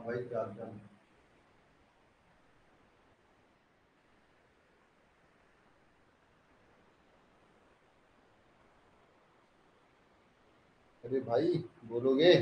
भाई क्या हाल चाल। अरे भाई, बोलोगे?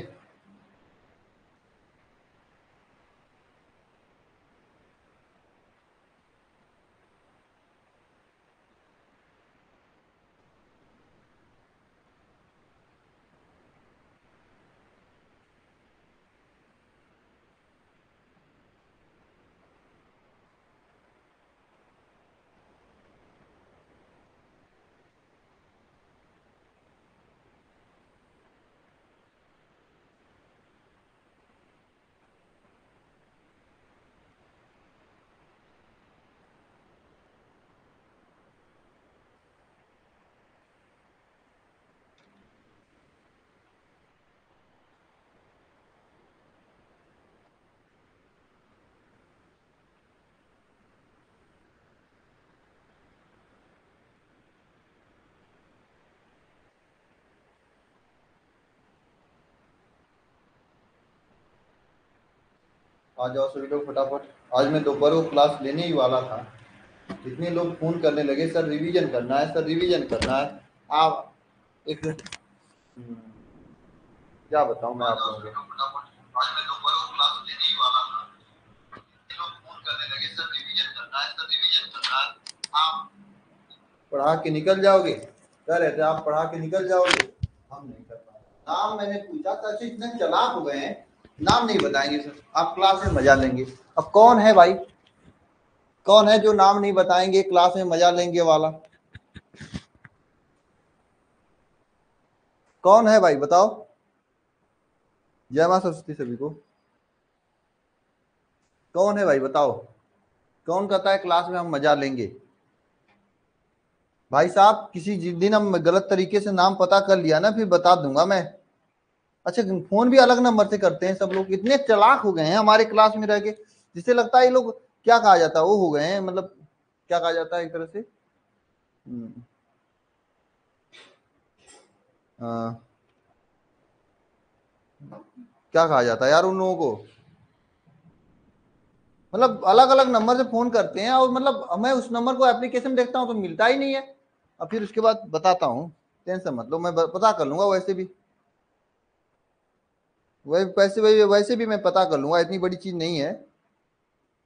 आ जाओ सभी लोग फटाफट। आज मैं दोपहर को क्लास लेने ही वाला था। इतने लोग फोन करने लगे, सर रिवीजन करना है, सर रिवीजन करना है। आप एक क्या बताऊं मैं आप लोगों को। आज मैं दोपहर को क्लास लेने ही वाला था। इतने लोग फोन करने लगे, सर रिवीजन करना है, सर रिवीजन करना है। आप पढ़ा के निकल जाओगे, कह रहे थे आप पढ़ा के निकल जाओगे। हम नहीं कर पाए। नाम मैंने पूछा था, अच्छा इतने चालाक हो गए हैं। नाम नहीं बताएंगे सर, आप क्लास में मजा लेंगे। अब कौन है भाई? कौन है जो नाम नहीं बताएंगे क्लास में मजा लेंगे वाला? कौन है भाई बताओ। जय मां सरस्वती सभी को। कौन है भाई बताओ। कौन कहता है क्लास में हम मजा लेंगे? भाई साहब, किसी जिस दिन हम गलत तरीके से नाम पता कर लिया ना, फिर बता दूंगा मैं। अच्छा, फोन भी अलग नंबर से करते हैं सब लोग, इतने चालाक हो गए हैं हमारे क्लास में रह के। जिससे लगता है ये लोग क्या कहा जाता है, वो हो गए हैं, मतलब क्या कहा जाता है एक तरह से। हम्म, हाँ, क्या कहा जाता है यार उन लोगों को। मतलब अलग अलग नंबर से फोन करते हैं, और मतलब मैं उस नंबर को एप्लीकेशन देखता हूँ तो मिलता ही नहीं है। अब फिर उसके बाद बताता हूँ। टेंशन मत लो, मैं पता कर लूंगा वैसे भी। वैसे भी मैं पता कर लूंगा, इतनी बड़ी चीज नहीं है।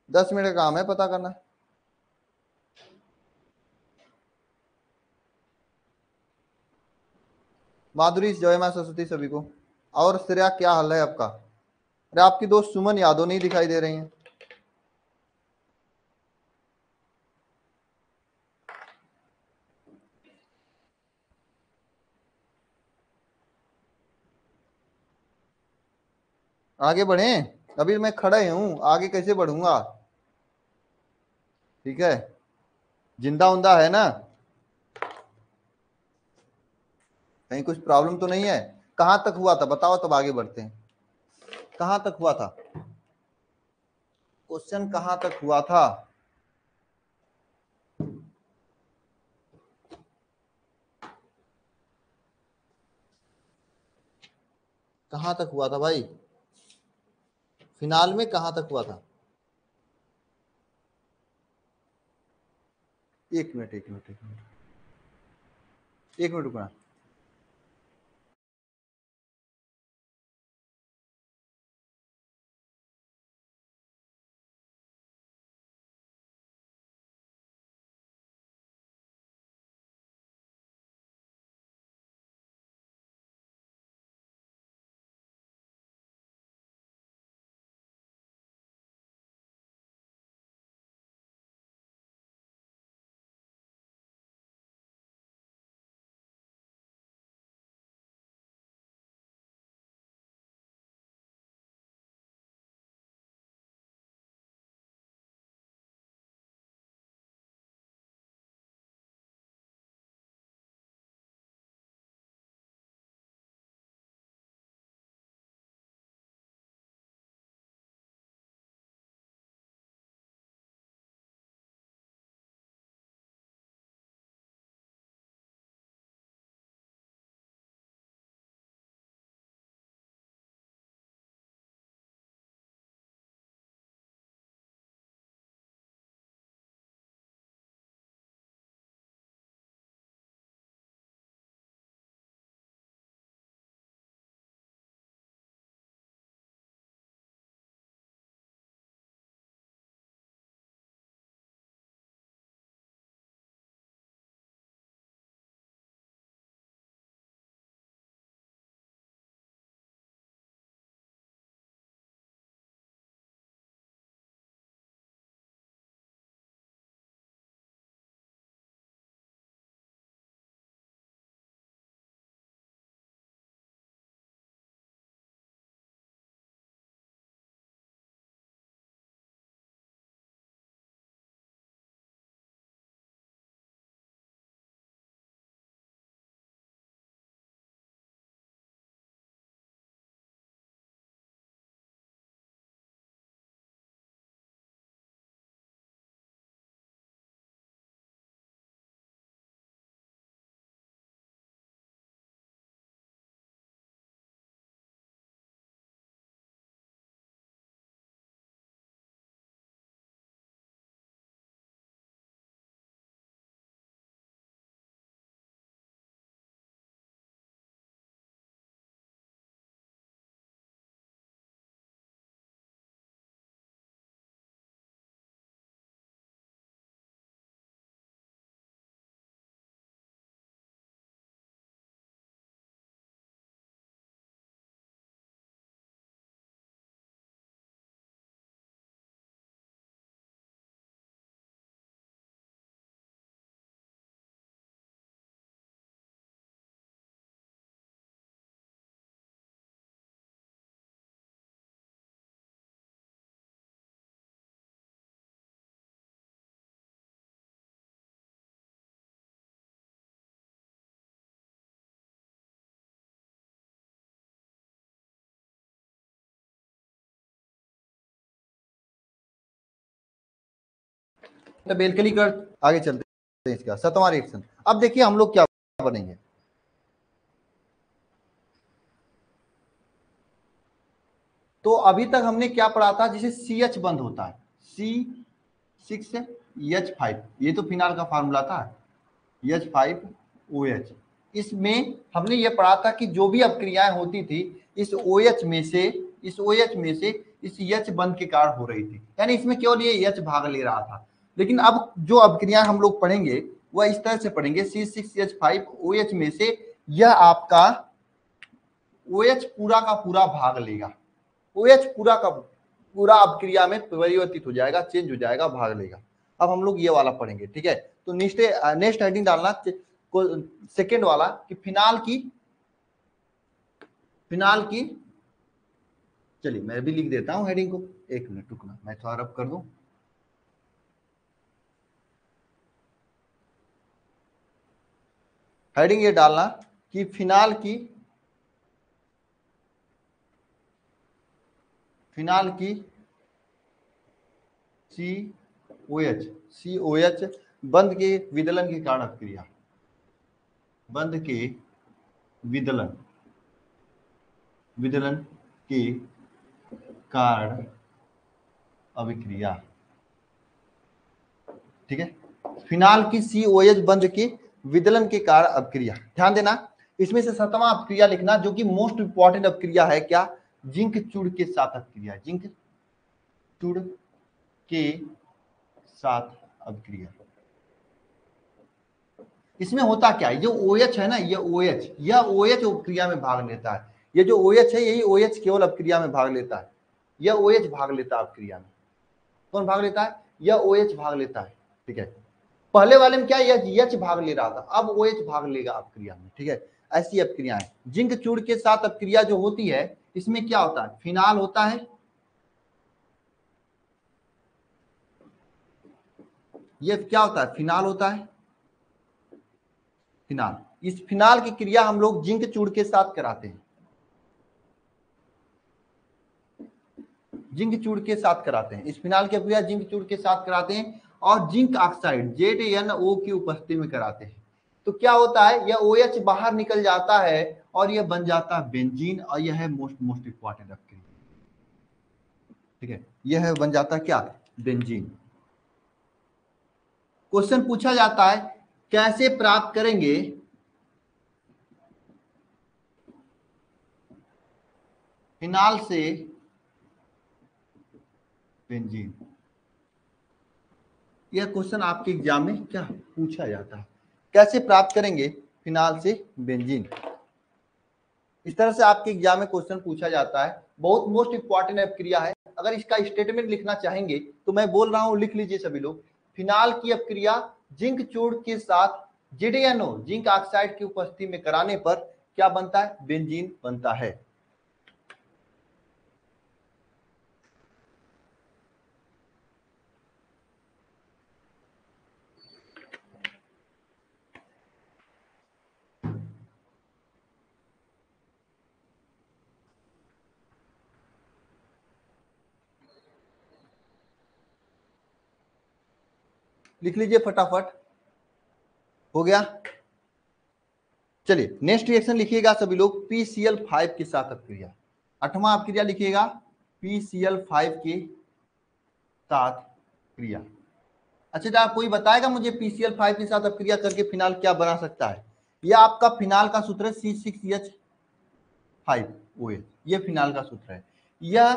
10 मिनट का काम है पता करना। माधुरी, जय मां सरस्वती सभी को। और श्रेया, क्या हाल है आपका? अरे आपकी दोस्त सुमन यादव नहीं दिखाई दे रही हैं। आगे बढ़े? अभी मैं खड़े हूँ, आगे कैसे बढ़ूंगा? ठीक है। जिंदा उंदा है ना? कहीं कुछ प्रॉब्लम तो नहीं है? कहाँ तक हुआ था बताओ, तब आगे बढ़ते हैं। कहाँ तक हुआ था? क्वेश्चन कहाँ तक हुआ था? कहाँ तक हुआ था भाई? फिनाल में कहाँ तक हुआ था? एक मिनट, एक मिनट, एक मिनट। एक मिनट रुकना। मतलब एल्कली कर। आगे चलते हैं इसका 7वां रिएक्शन। अब देखिए हम लोग क्या बनेंगे। तो अभी तक हमने क्या पढ़ा था, जिसे CH बंद होता है, C6H5, ये तो फिनाल का फार्मूला था, H5OH। इसमें हमने ये पढ़ा था कि जो भी अपक्रियाएं होती थी इस OH में से इस H बंद के कारण हो रही थी, यानी इसमें केवल ये H भाग ले रहा था। लेकिन अब जो अपक्रियाएं हम लोग पढ़ेंगे वह इस तरह से पढ़ेंगे, C6H5OH में से यह आपका OH पूरा का पूरा भाग लेगा, OH पूरा का पूरा अपक्रिया में परिवर्तित हो जाएगा, चेंज हो जाएगा, भाग लेगा। अब हम लोग ये वाला पढ़ेंगे, ठीक है। तो नेक्स्ट हेडिंग डालना सेकेंड वाला कि फिनाल की चलिए मैं भी लिख देता हूं हेडिंग को, एक मिनट रुकना, मैं थोड़ा रब कर दूं। हेडिंग ये डालना कि फिनाल की COH बंद के विदलन के कारण अपक्रिया, बंद के विदलन के कारण अभिक्रिया, ठीक है। फिनाल की COH बंद के विदलन के कारण अपक्रिया, ध्यान देना। इसमें से 7वां अपक्रिया लिखना जो कि मोस्ट इंपॉर्टेंट अपक्रिया है, क्या, जिंक चूड़ के साथ अपक्रिया, जिंक चूड़ के साथ अपक्रिया। इसमें होता क्या है, जो OH है ना, यह OH अपक्रिया में भाग लेता है। ये जो OH है यही OH केवल अपक्रिया में भाग लेता है, यह OH भाग लेता है अपक्रिया में। कौन भाग लेता है, यह OH भाग लेता है, ठीक है। पहले वाले में क्या यह H भाग ले रहा था, अब OH भाग लेगा अपक्रिया में, ठीक है। ऐसी अपक्रियाएं जिंक चूड़ के साथ अपक्रिया जो होती है, इसमें क्या होता है, फिनाल होता है, ये क्या होता है, फिनाल होता है, फिनाल। इस फिनाल की क्रिया हम लोग जिंक चूड़ के साथ कराते हैं, जिंक चूड़ के साथ कराते हैं, इस फिनाल की क्रिया जिंक चूड़ के साथ कराते हैं और जिंक ऑक्साइड ZnO की उपस्थिति में कराते हैं। तो क्या होता है, यह OH बाहर निकल जाता है और यह बन जाता है बेंजीन, और यह है मोस्ट इंपॉर्टेंट अपक्रिया, ठीक है। यह है बन जाता है क्या, बेंजीन। क्वेश्चन पूछा जाता है कैसे प्राप्त करेंगे फिनाल से बेंजीन। यह क्वेश्चन आपके एग्जाम में क्या पूछा जाता है, कैसे प्राप्त करेंगे फिनाल से बेंजीन। इस तरह से आपके एग्जाम में क्वेश्चन पूछा जाता है, बहुत मोस्ट इंपॉर्टेंट अपक्रिया है। अगर इसका स्टेटमेंट लिखना चाहेंगे तो मैं बोल रहा हूं, लिख लीजिए सभी लोग। फिनाल की अपक्रिया जिंक चूड़ के साथ ZnO जिंक ऑक्साइड की उपस्थिति में कराने पर क्या बनता है, बेंजीन बनता है। लिख लीजिए फटाफट, हो गया। चलिए नेक्स्ट रिएक्शन लिखिएगा सभी लोग, PCl5 के साथ अपक्रिया। 8वां अपक्रिया लिखिएगा PCl5 के साथ क्रिया। अच्छा क्या कोई बताएगा मुझे PCl5 के साथ अपक्रिया करके फिनाल क्या बना सकता है। यह आपका फिनाल का सूत्र है C6H5OH, यह फिनाल का सूत्र है। यह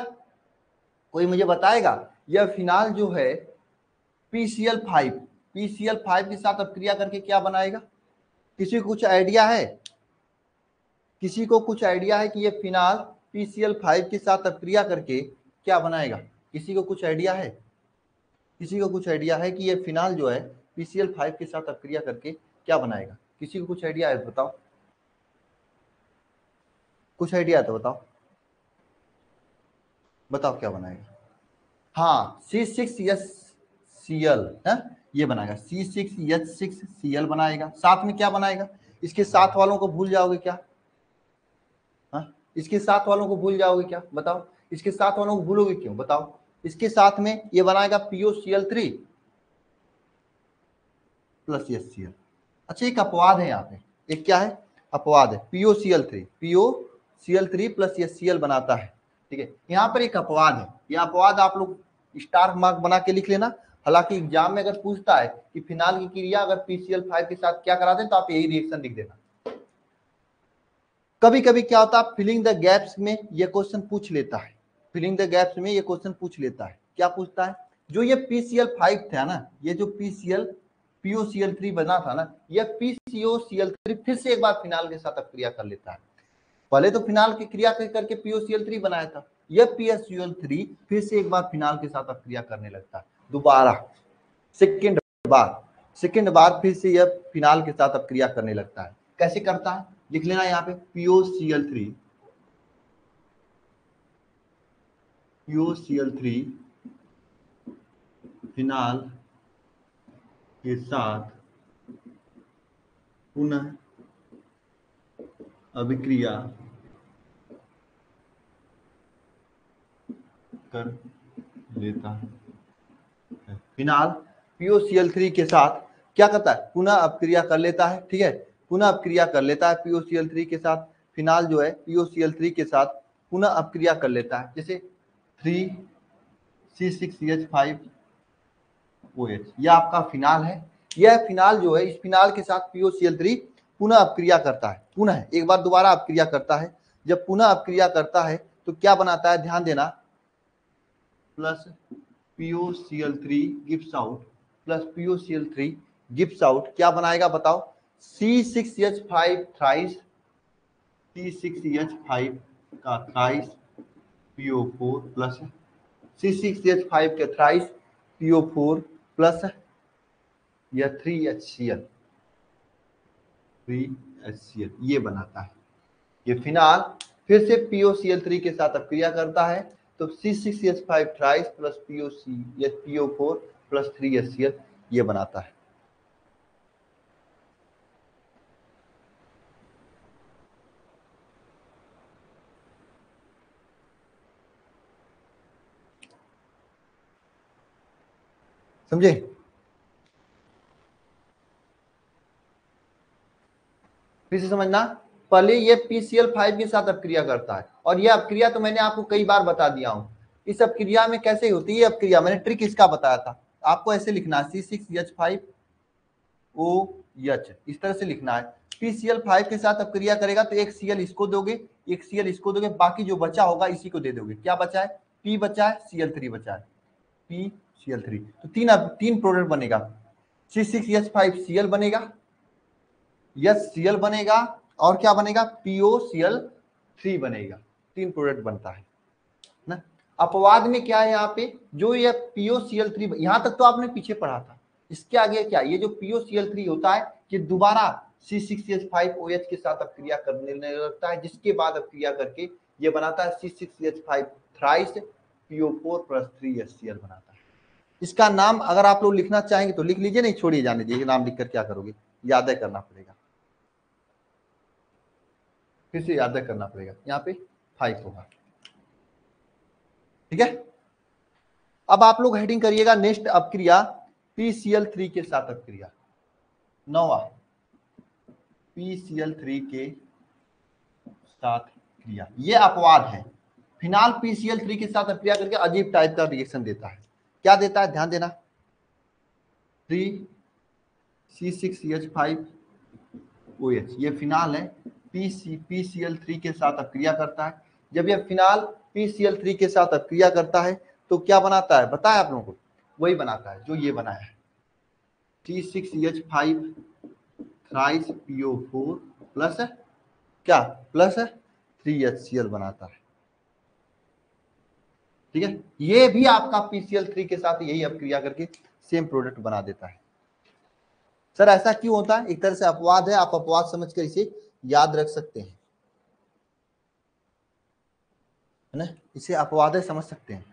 कोई मुझे बताएगा, यह फिनाल जो है PCl5 के साथ अपक्रिया करके क्या बनाएगा, किसी को कुछ आइडिया है, किसी को कुछ आइडिया है कि ये फिनाल PCl5 के साथ अपक्रिया करके क्या बनाएगा, किसी को कुछ आइडिया है, किसी को कुछ आइडिया है कि ये फिनाल जो है PCl5 के साथ अपक्रिया करके क्या बनाएगा, किसी को कुछ आइडिया है बताओ, कुछ आइडिया है तो बताओ, बताओ क्या बनाएगा। हाँ C6HCl है, ये बनाएगा C6H6Cl बनाएगा। साथ में क्या बनाएगा, इसके साथ वालों को भूल जाओगे क्या, हाँ इसके साथ वालों को भूल जाओगे क्या, बताओ इसके साथ वालों को भूलोगे क्यों, बताओ। इसके साथ में ये बनाएगा POCl3, प्लस HCl। अच्छा, एक अपवाद है यहाँ पे, एक क्या है अपवाद है, POCl3 प्लस HCl बनाता है, ठीक है। यहाँ पर एक अपवाद है, यह अपवाद आप लोग स्टार मार्क बना के लिख लेना। हालांकि एग्जाम में अगर पूछता है कि फिनाल की क्रिया अगर PCl5 के साथ क्या कराते हैं तो आप यही रिएक्शन लिख देना। कभी कभी क्या होता है, फिलिंग द गैप्स में ये क्वेश्चन पूछ लेता है, फिलिंग द गैप्स में ये क्वेश्चन पूछ लेता है। क्या पूछता है, जो ये PCl5 था ना, ये जो POCl3 बना था ना, ये PCOCl3 फिर से एक बार फिनाल के साथ क्रिया कर लेता है। पहले तो फिनाल की क्रिया करके POCl3 बनाया था, यह PSCl3 फिर से एक बार फिनाल के साथ क्रिया करने लगता है, दोबारा सेकेंड बार फिर से यह फिनाल के साथ क्रिया करने लगता है। कैसे करता है, लिख लेना यहाँ पे, POCl3 फिनाल के साथ पुनः अभिक्रिया कर लेता है। फिनाल POCl3 के साथ क्या करता है, पुनः अपक्रिया कर लेता है, ठीक है, पुनः अपक्रिया कर लेता है POCl3 के साथ। फिनाल जो है POCl3 के साथ पुनः अपक्रिया कर लेता है, जैसे 3C6H5OH, यह आपका फिनाल है। यह फिनाल जो है, इस फिनाल के साथ POCl3 पुनः अपक्रिया करता है, पुनः एक बार दोबारा अपक्रिया करता है। जब पुनः अपक्रिया करता है तो क्या बनाता है, ध्यान देना, plus POCl3 gives out, plus POCl3 gives out, क्या बनाएगा बताओ, C6H5 थ्राइस, C6H5 का थ्राइस PO4 प्लस C6H5 के थ्राइस PO4 प्लस यह 3HCl, ये बनाता है। ये फिनाल फिर से POCl3 के साथ अपक्रिया करता है, तो C6H5 thrice plus PO4 plus 3HCl ये बनाता है। समझे, फिर से समझना, पहले ये PCl5 के साथ अपक्रिया करता है, और यह अपक्रिया तो मैंने आपको कई बार बता दिया हूं। इस अपक्रिया में कैसे होती है अपक्रिया, मैंने ट्रिक इसका बताया था, आपको ऐसे लिखना है C6H5OH, इस तरह से लिखना है। PCl5 के साथ अपक्रिया करेगा तो एक Cl इसको दोगे, एक Cl इसको दोगे, बाकी जो बचा होगा इसी को दे दोगे। क्या बचा है, P बचा है, Cl3 बचा है, PCl3, तो तीन प्रोडक्ट बनेगा, C6H5Cl बनेगा, Cl बनेगा, और क्या बनेगा, POCl3 बनेगा, तीन प्रोडक्ट बनता है ना। अपवाद में क्या है यहाँ पे, जो ये POCl3, यहां तक तो आपने पीछे पढ़ा था, इसके आगे क्या, ये जो POCl3 होता है ये दोबारा C6H5OH के साथ अपक्रिया करने लगता है, जिसके बाद अपक्रिया करके ये बनाता है C6H5 thrice PO4 plus 3HCl बनाता है। इसका नाम अगर आप लोग लिखना चाहेंगे तो लिख लीजिए, नहीं छोड़िए, जाने दीजिए, नाम लिखकर क्या करोगे, याद करना पड़ेगा, फिर से याद करना पड़ेगा, यहाँ पे 5 होगा, ठीक है। अब आप लोग हेडिंग करिएगा, नेक्स्ट अपक्रिया PCl3 के साथ अपक्रिया, 9वां PCl3 के साथ क्रिया, ये अपवाद है। फिनाल PCl3 के साथ अपक्रिया करके अजीब टाइप का रिएक्शन देता है, क्या देता है, ध्यान देना, 3C6H5OH, ये फिनाल है, PCl3 के साथ अपक्रिया करता है। जब यह फिनाल PCl3 के साथ अपक्रिया करता है तो क्या बनाता है, बताया आप लोगों को, वही बनाता है जो ये बनाया है, C6H5 थ्राइस PO4 प्लस क्या, प्लस 3HCl बनाता है, ठीक है। ये भी आपका PCl3 के साथ यही अपक्रिया करके सेम प्रोडक्ट बना देता है। सर ऐसा क्यों होता है, एक तरह से अपवाद है, आप अपवाद समझकर इसे याद रख सकते हैं, है ना, इसे अपवाद है समझ सकते हैं।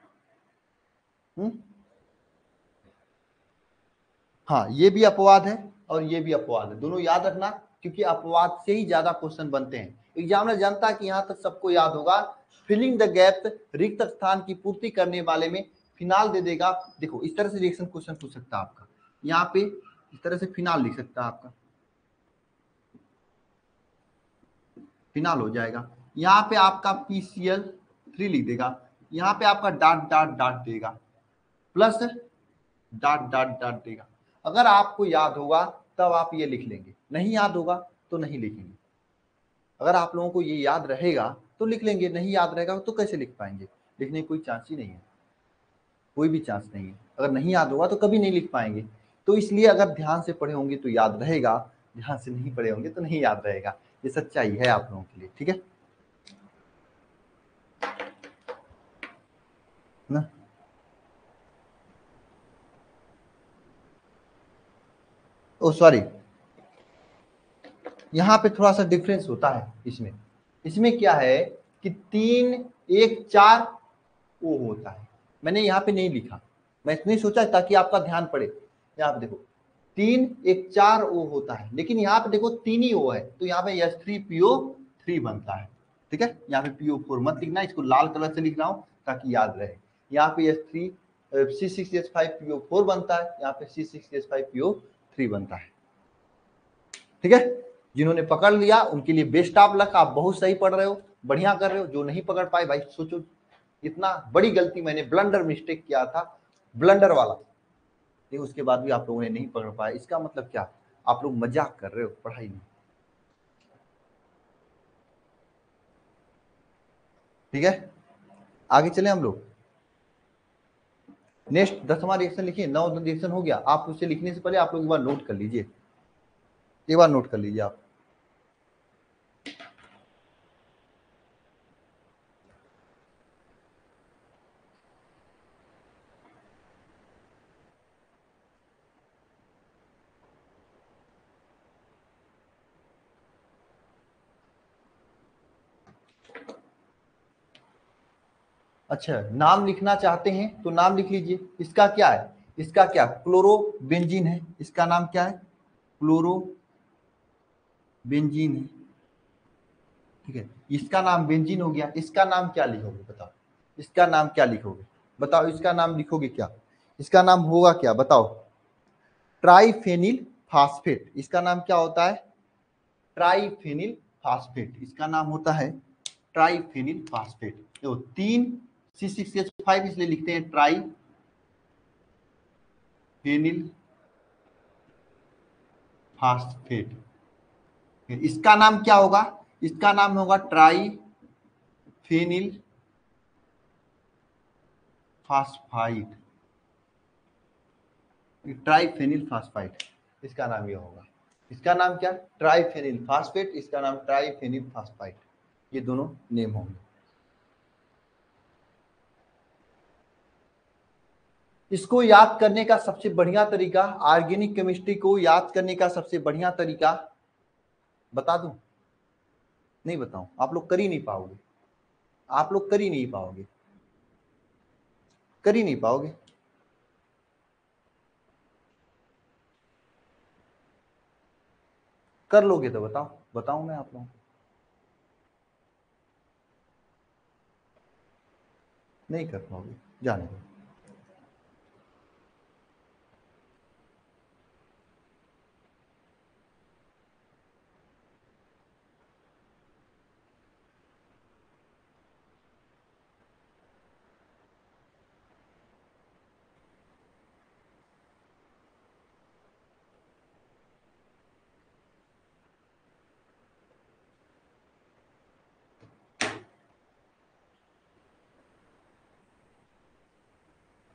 हाँ, ये भी अपवाद है और ये भी अपवाद है, दोनों याद रखना, क्योंकि अपवाद से ही ज्यादा क्वेश्चन बनते हैं। एग्जामिनर जानता है कि यहाँ तक सबको याद होगा, फिलिंग द गैप, रिक्त स्थान की पूर्ति करने वाले में फिनाल दे देगा। देखो इस तरह से रिएक्शन क्वेश्चन पूछ सकता है आपका, यहाँ पे इस तरह से फिनाल लिख सकता है, आपका फिनाल हो जाएगा। यहाँ पे आपका PCl3 लिख देगा, यहाँ पे आपका डॉट डॉट डॉट देगा, प्लस डॉट डॉट डॉट देगा। अगर आपको याद होगा तब आप ये लिख लेंगे, नहीं याद होगा तो नहीं लिखेंगे। अगर आप लोगों को ये याद रहेगा तो लिख लेंगे, नहीं याद रहेगा तो कैसे लिख पाएंगे? लिखने की कोई चांस ही नहीं है, कोई भी चांस नहीं है। अगर नहीं याद होगा तो कभी नहीं लिख पाएंगे। तो इसलिए अगर ध्यान से पढ़े होंगे तो याद रहेगा, ध्यान से नहीं पढ़े होंगे तो नहीं याद रहेगा। ये सच्चाई है आप लोगों के लिए, ठीक है ना? ओ सॉरी, यहाँ पे थोड़ा सा डिफरेंस होता है इसमें। इसमें क्या है कि 3 1 4 ओ होता है, मैंने यहाँ पे नहीं लिखा, मैं इसलिए सोचा ताकि आपका ध्यान पड़े। यहाँ पे देखो 3 1 4 ओ होता है, लेकिन यहाँ पे देखो 3 ही ओ है, तो यहाँ पे H3PO3 बनता है, ठीक है। यहाँ पे PO4 मत लिखना, इसको लाल कलर से लिख रहा हूँ ताकि याद रहे। यहाँ पे C6H5PO4 बनता है, यहाँ पे C6H5PO3 बनता है, ठीक है। जिन्होंने पकड़ लिया उनके लिए बेस्ट ऑफ लक, आप बहुत सही पढ़ रहे हो, बढ़िया कर रहे हो। जो नहीं पकड़ पाए भाई सोचो, इतना बड़ी गलती मैंने ब्लंडर मिस्टेक किया था, ब्लंडर वाला, लेकिन उसके बाद भी आप लोगों ने नहीं पकड़ पाया। इसका मतलब क्या? आप लोग मजाक कर रहे हो पढ़ाई में, ठीक है। आगे चले हम लोग। नेक्स्ट 10वां रिएक्शन लिखिए, 9वां रिएक्शन हो गया। आप उसे लिखने से पहले आप लोग एक बार नोट कर लीजिए, एक बार नोट कर लीजिए आप। अच्छा, नाम लिखना चाहते हैं तो नाम लिख लीजिए। इसका क्या है? इसका क्या क्लोरोबेंजीन है, इसका नाम क्या है? क्लोरोबेंजीन है, ठीक है। इसका नाम बेंजीन हो गया, इसका नाम क्या लिखोगे बताओ? इसका नाम क्या लिखोगे बताओ? इसका नाम लिखोगे क्या? इसका नाम होगा क्या बताओ? ट्राइफेनिल फास्फेट। इसका नाम क्या होता है? ट्राइफेनिल फास्फेट, इसका नाम होता है ट्राइफेनिल फास्फेट। तो 3C6H5 इसलिए लिखते हैं ट्राइफेनिल फास्फेट। इसका नाम क्या होगा? इसका नाम होगा ट्राइफेनिल फास्फाइड, ट्राइफेनिल फास्फाइड इसका नाम ये होगा। इसका नाम क्या? ट्राइफेनिल फास्फेट, इसका नाम ट्राइफेनिल फास्फाइड, ये दोनों नेम होंगे। इसको याद करने का सबसे बढ़िया तरीका, ऑर्गेनिक केमिस्ट्री को याद करने का सबसे बढ़िया तरीका बता दूं? नहीं बताऊं? आप लोग कर ही नहीं पाओगे, आप लोग कर ही नहीं पाओगे, कर ही नहीं पाओगे। कर लोगे तो बताओ, बताऊं मैं आप लोगों को? नहीं कर पाओगे, जाने दो।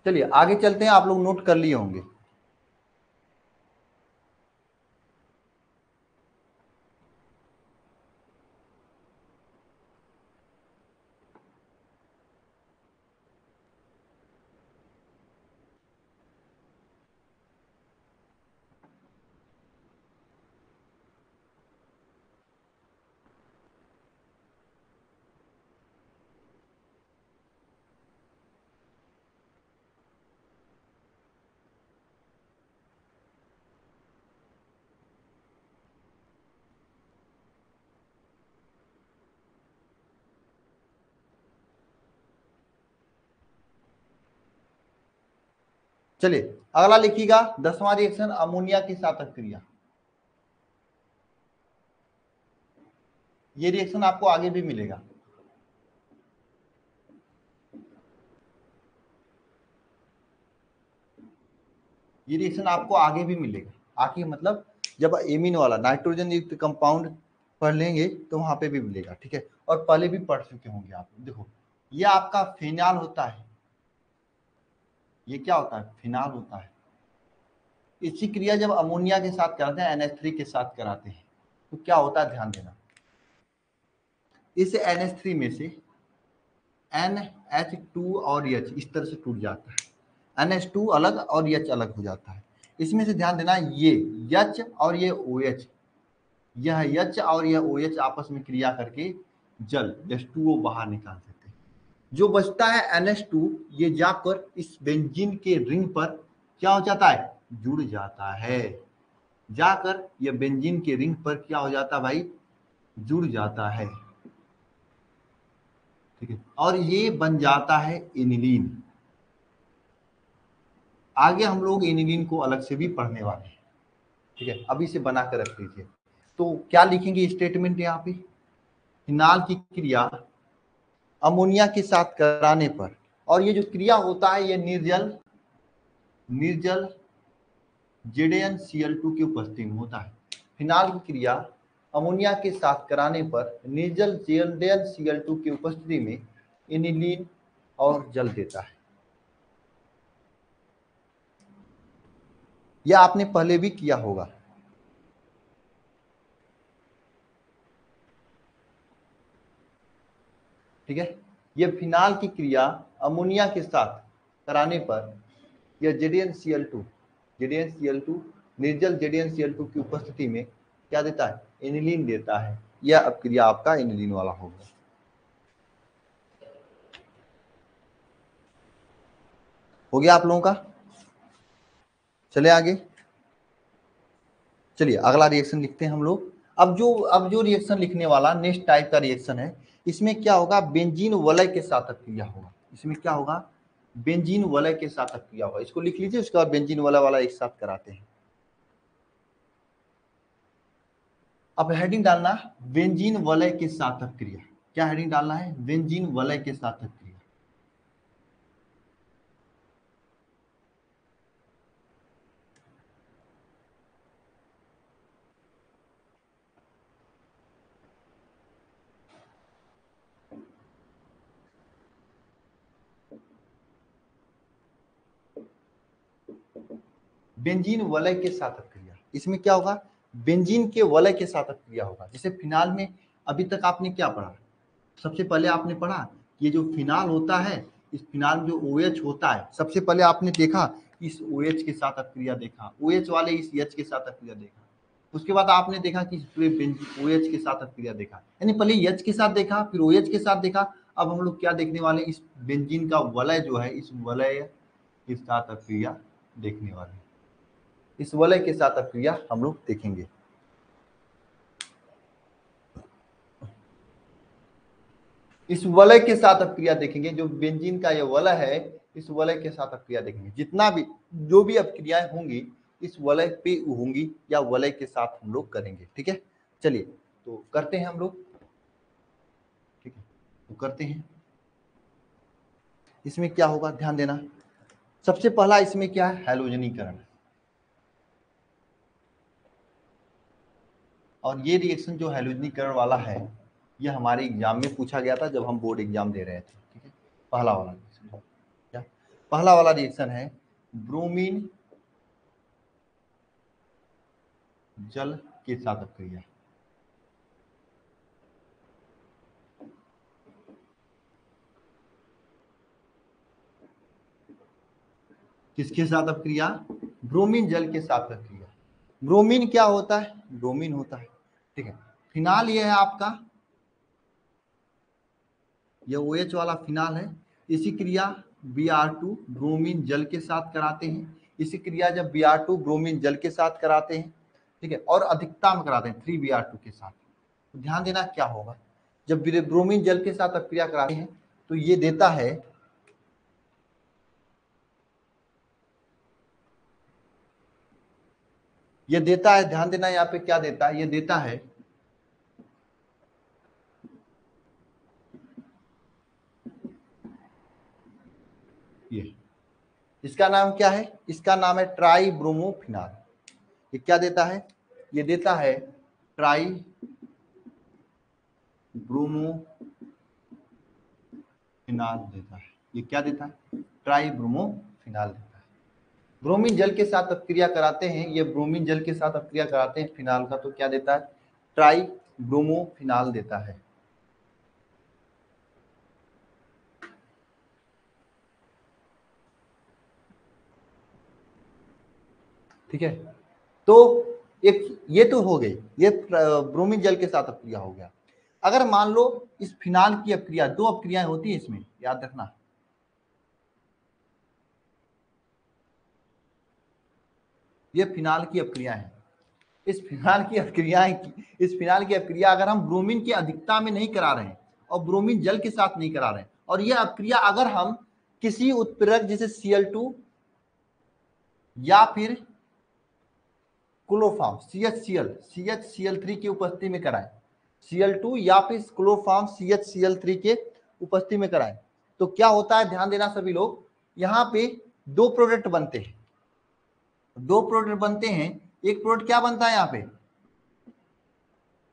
चलिए आगे चलते हैं, आप लोग नोट कर लिए होंगे। चलिए अगला लिखिएगा 10वां रिएक्शन अमोनिया के साथ क्रिया। ये रिएक्शन आपको आगे भी मिलेगा। ये रिएक्शन आपको आगे भी मिलेगा। आगे मतलब जब एमीन वाला नाइट्रोजन युक्त कंपाउंड पढ़ लेंगे तो वहां पे भी मिलेगा, ठीक है। और पहले भी पढ़ चुके होंगे आप। देखो ये आपका फिनाल होता है, ये क्या होता है, फिनाल होता है। इसी क्रिया जब अमोनिया के साथ कराते हैं, NH3 के साथ कराते हैं, तो क्या होता है ध्यान देना। इस NH3 में से NH2 और H इस तरह से टूट जाता है। NH2 अलग और H अलग हो जाता है। इसमें से ध्यान देना ये H और ये OH, यह H और यह OH आपस में क्रिया करके जल H2O बाहर निकाल देते हैं। जो बचता है NH2, ये जाकर इस बेंजीन के रिंग पर क्या हो जाता है, जुड़ जाता है। जाकर यह बेंजीन के रिंग पर क्या हो जाता है भाई, जुड़ जाता है, ठीक है। और ये बन जाता है एनिलीन। आगे हम लोग एनिलीन को अलग से भी पढ़ने वाले हैं, ठीक है। अभी से बना कर रख लीजिए। तो क्या लिखेंगे स्टेटमेंट यहाँ पे, फिनाल की क्रिया अमोनिया के साथ कराने पर, और ये जो क्रिया होता है ये निर्जल ZnCl2 की उपस्थिति में होता है। फिनाल की क्रिया अमोनिया के साथ कराने पर निर्जल ZnCl2 की उपस्थिति में एनिलीन और जल देता है। यह आपने पहले भी किया होगा। ठीक है, यह फिनाल की क्रिया अमोनिया के साथ कराने पर यह ZnCl2 निर्जल ZnCl2 की उपस्थिति में क्या देता है, एनिलीन देता है। यह अब क्रिया आपका एनिलीन वाला होगा। हो गया आप लोगों का। चले आगे, चलिए अगला रिएक्शन लिखते हैं हम लोग। अब जो रिएक्शन लिखने वाला नेक्स्ट टाइप का रिएक्शन है, इसमें क्या होगा, बेंजीन वलय के साथ क्रिया होगा। इसमें क्या होगा, बेंजीन वलय के साथ क्रिया होगा। इसको लिख लीजिए, उसके बाद बेंजीन वलय वाला एक साथ कराते हैं। अब हेडिंग डालना बेंजीन वलय के साथ क्रिया। क्या हेडिंग डालना है, बेंजीन वलय के साथ क्रिया। बेंजीन वलय के साथ क्रिया, इसमें क्या होगा, बेंजीन के वलय के साथ क्रिया होगा। जैसे फिनाल में अभी तक आपने क्या पढ़ा, सबसे पहले आपने पढ़ा ये जो फिनाल होता है, इस फिनाल में जो OH होता है, सबसे पहले आपने देखा इस OH के साथ क्रिया देखा, OH वाले इस H के साथ क्रिया देखा। उसके बाद आपने देखा कि पूरे OH के साथ क्रिया देखा, यानी पहले H के साथ देखा, फिर OH के साथ देखा। अब हम लोग क्या देखने वाले, इस बेंजीन का वलय जो है, इस वलय के साथ क्रिया देखने वाले। इस वलय के साथ क्रिया हम लोग देखेंगे। इस वलय के साथ क्रिया देखेंगे, जो बेंजीन का ये वलय है, इस वलय के साथ क्रिया देखेंगे। जितना भी जो भी अपक्रियाएं होंगी इस वलय पे होंगी या वलय के साथ हम लोग करेंगे, ठीक है। चलिए तो करते हैं हम लोग, ठीक है, तो करते हैं। इसमें क्या होगा ध्यान देना, सबसे पहला इसमें क्या है, हैलोजनीकरण। और ये रिएक्शन जो हैलोजनीकरण वाला है, ये हमारे एग्जाम में पूछा गया था जब हम बोर्ड एग्जाम दे रहे थे, ठीक है। पहला वाला रिएक्शन क्या, पहला वाला रिएक्शन है ब्रोमीन जल के साथ क्रिया। किसके साथ अब क्रिया, ब्रोमीन जल के साथ क्रिया। ब्रोमीन क्या होता है, ब्रोमीन होता है, ठीक है। फिनाल ये है आपका, ये OH वाला फिनाल है। इसी क्रिया Br2 ब्रोमीन जल के साथ कराते हैं। इसी क्रिया जब Br2 ब्रोमीन जल के साथ कराते हैं, ठीक है, और अधिकता में कराते हैं 3Br2 के साथ, तो ध्यान देना क्या होगा, जब ब्रोमीन जल के साथ क्रिया कराते हैं तो ये देता है ये देता है, ध्यान देना यहाँ पे क्या देता है, ये देता है ये, इसका नाम क्या है, इसका नाम है ट्राई ब्रोमोफिनाल। ये क्या देता है, ये देता है ट्राई ब्रोमोफिनाल देता है। ये क्या देता है, ट्राई ब्रोमोफिनाल देता है। ब्रोमीन जल के साथ अपक्रिया कराते हैं, ये ब्रोमीन जल के साथ अपक्रिया कराते हैं फिनाल का, तो क्या देता है, ट्राई ब्रोमोफिनाल देता है। ठीक है, तो एक ये तो हो गई, ये ब्रोमीन जल के साथ अपक्रिया हो गया। अगर मान लो इस फिनाल की अपक्रिया, दो अपक्रियाएं होती है इसमें, याद रखना, ये फिनाल की अपक्रिया है। इस फिनाल की अपक्रियाएं, इस फिनाल की अपक्रिया अगर हम ब्रोमीन की अधिकता में नहीं करा रहे हैं और ब्रोमीन जल के साथ नहीं करा रहे हैं, और यह अपक्रिया अगर हम किसी उत्प्रेरक जैसे Cl2 या फिर क्लोरोफॉर्म CHCl3 की उपस्थिति में कराएं, Cl2 या फिर क्लोरोफॉर्म CHCl3 के उपस्थिति में कराएं, तो क्या होता है, ध्यान देना सभी लोग, यहाँ पे दो प्रोडक्ट बनते हैं, दो प्रोडक्ट बनते हैं। एक प्रोडक्ट क्या बनता है यहाँ पे,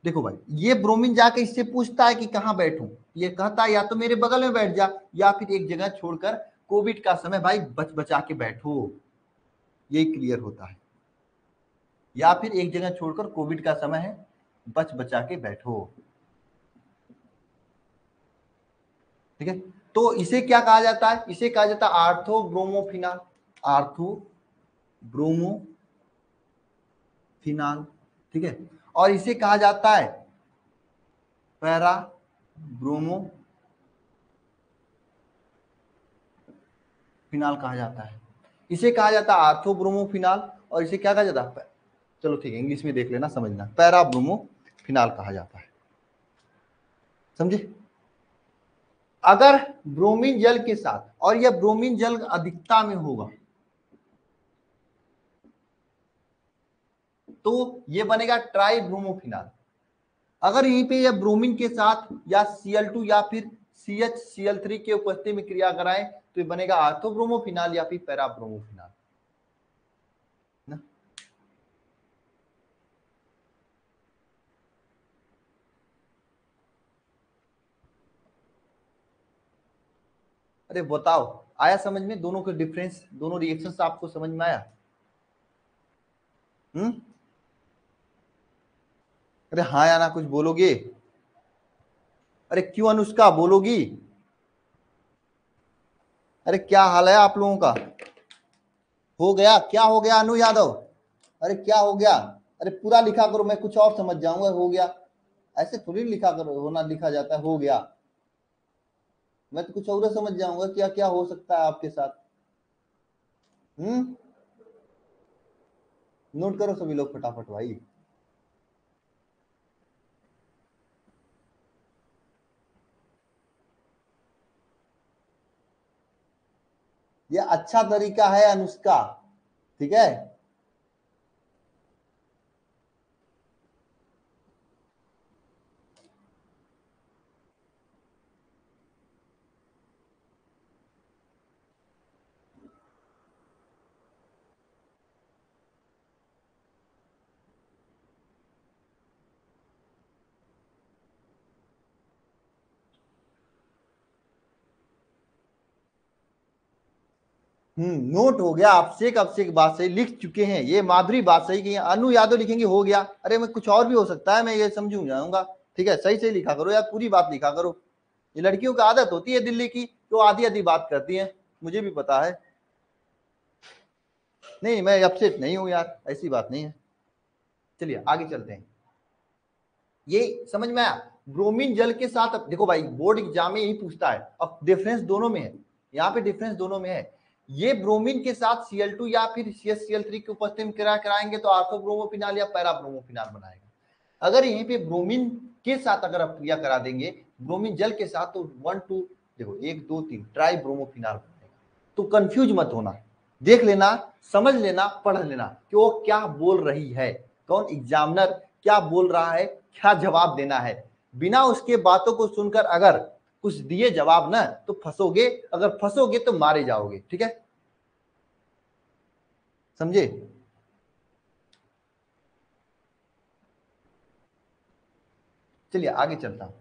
देखो भाई, ये ब्रोमीन जाके इससे पूछता है कि कहाँ बैठूं, ये कहता है या तो मेरे बगल में बैठ जा, या फिर एक जगह छोड़कर कोविड का समय भाई बच बचा के बैठो, ये क्लियर होता है, या फिर एक जगह छोड़कर कोविड का समय है बच बचा के बैठो। ठीक है, तो इसे क्या कहा जाता है, इसे कहा जाता है आर्थोब्रोमोफिनाल, आर्थोब्रोमोफिनाल। ठीक है, और इसे कहा जाता है पैरा ब्रोमोफिनाल कहा जाता है, इसे कहा जाता है आर्थोब्रोमोफिनाल, और इसे क्या कहा जाता है, चलो ठीक है इंग्लिश में देख लेना समझना, पैरा ब्रोमोफिनाल कहा जाता है। समझे, अगर ब्रोमीन जल के साथ, और यह ब्रोमीन जल अधिकता में होगा, तो ये बनेगा ट्राई ब्रोमोफिनाल। अगर यहीं पे यह ब्रोमीन के साथ या Cl2 या फिर CHCl3 के उपस्थिति में क्रिया कराएं, तो ये बनेगा आर्थोब्रोमोफिनाल या फिर पैराब्रोमोफिनाल ना। अरे बताओ, आया समझ में, दोनों के डिफरेंस, दोनों रिएक्शंस आपको समझ में आया? अरे हाँ या ना, कुछ बोलोगे? अरे क्यों अनुष्का बोलोगी? अरे क्या हाल है आप लोगों का? हो गया, क्या हो गया अनु यादव? अरे क्या हो गया? अरे पूरा लिखा करो, मैं कुछ और समझ जाऊंगा, हो गया ऐसे थोड़ी लिखा करो, होना लिखा जाता है हो गया, मैं तो कुछ और समझ जाऊंगा क्या क्या हो सकता है आपके साथ। हम्म, नोट करो सभी लोग फटाफट भाई। ये अच्छा तरीका है अनुष्का, ठीक है। नोट हो गया, आपसे एक बात सही लिख चुके हैं, ये माधुरी बात सही की है, अनु यादव लिखेंगे हो गया, अरे मैं कुछ और भी हो सकता है, मैं ये समझू जाऊंगा। ठीक है, सही सही लिखा करो यार, पूरी बात लिखा करो, ये लड़कियों की आदत होती है दिल्ली की, तो आधी आधी बात करती है, मुझे भी पता है। नहीं मैं अपसेट नहीं हूं यार, ऐसी बात नहीं है। चलिए आगे चलते हैं, ये समझ में आया। ब्रोमीन जल के साथ, अब देखो भाई बोर्ड एग्जाम में यही पूछता है, अब डिफरेंस दोनों में है, यहाँ पे डिफरेंस दोनों में है। ये ब्रोमीन के साथ Cl2 या फिर CHCl3 की उपस्थिति में क्रिया कराएंगे तो आर्थोब्रोमोफिनाल या पैराब्रोमोफिनाल बनाएगा। अगर यहीं पे ब्रोमीन के साथ अगर आप क्रिया करा देंगे ब्रोमीन जल के साथ, तो 1 2 देखो 1 2 3 ट्राई ब्रोमोफिनाल बनेगा। तो कंफ्यूज मत होना, देख लेना, समझ लेना, पढ़ लेना कि वो क्या बोल रही है, कौन एग्जामिनर क्या बोल रहा है, क्या जवाब देना है। बिना उसके बातों को सुनकर अगर कुछ दिए जवाब ना तो फंसोगे, अगर फंसोगे तो मारे जाओगे। ठीक है, समझे? चलिए आगे चलता हूं।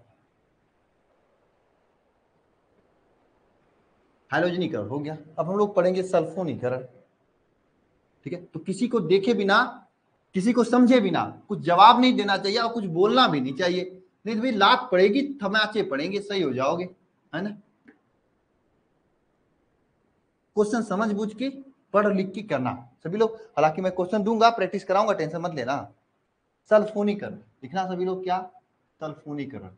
हैलोजेनिकरण हो गया, अब हम लोग पढ़ेंगे सल्फोनीकरण। ठीक है, तो किसी को देखे बिना, किसी को समझे बिना कुछ जवाब नहीं देना चाहिए और कुछ बोलना भी नहीं चाहिए, नहीं तो भाई लात पड़ेगी, थमाचे पड़ेंगे, सही हो जाओगे, है ना। क्वेश्चन समझ बूझ के पढ़ लिख के करना सभी लोग। हालांकि मैं क्वेश्चन दूंगा, प्रैक्टिस कराऊंगा, टेंशन मत लेना। सल्फोनीकरण लिखना सभी लोग, क्या? सल्फोनीकरण,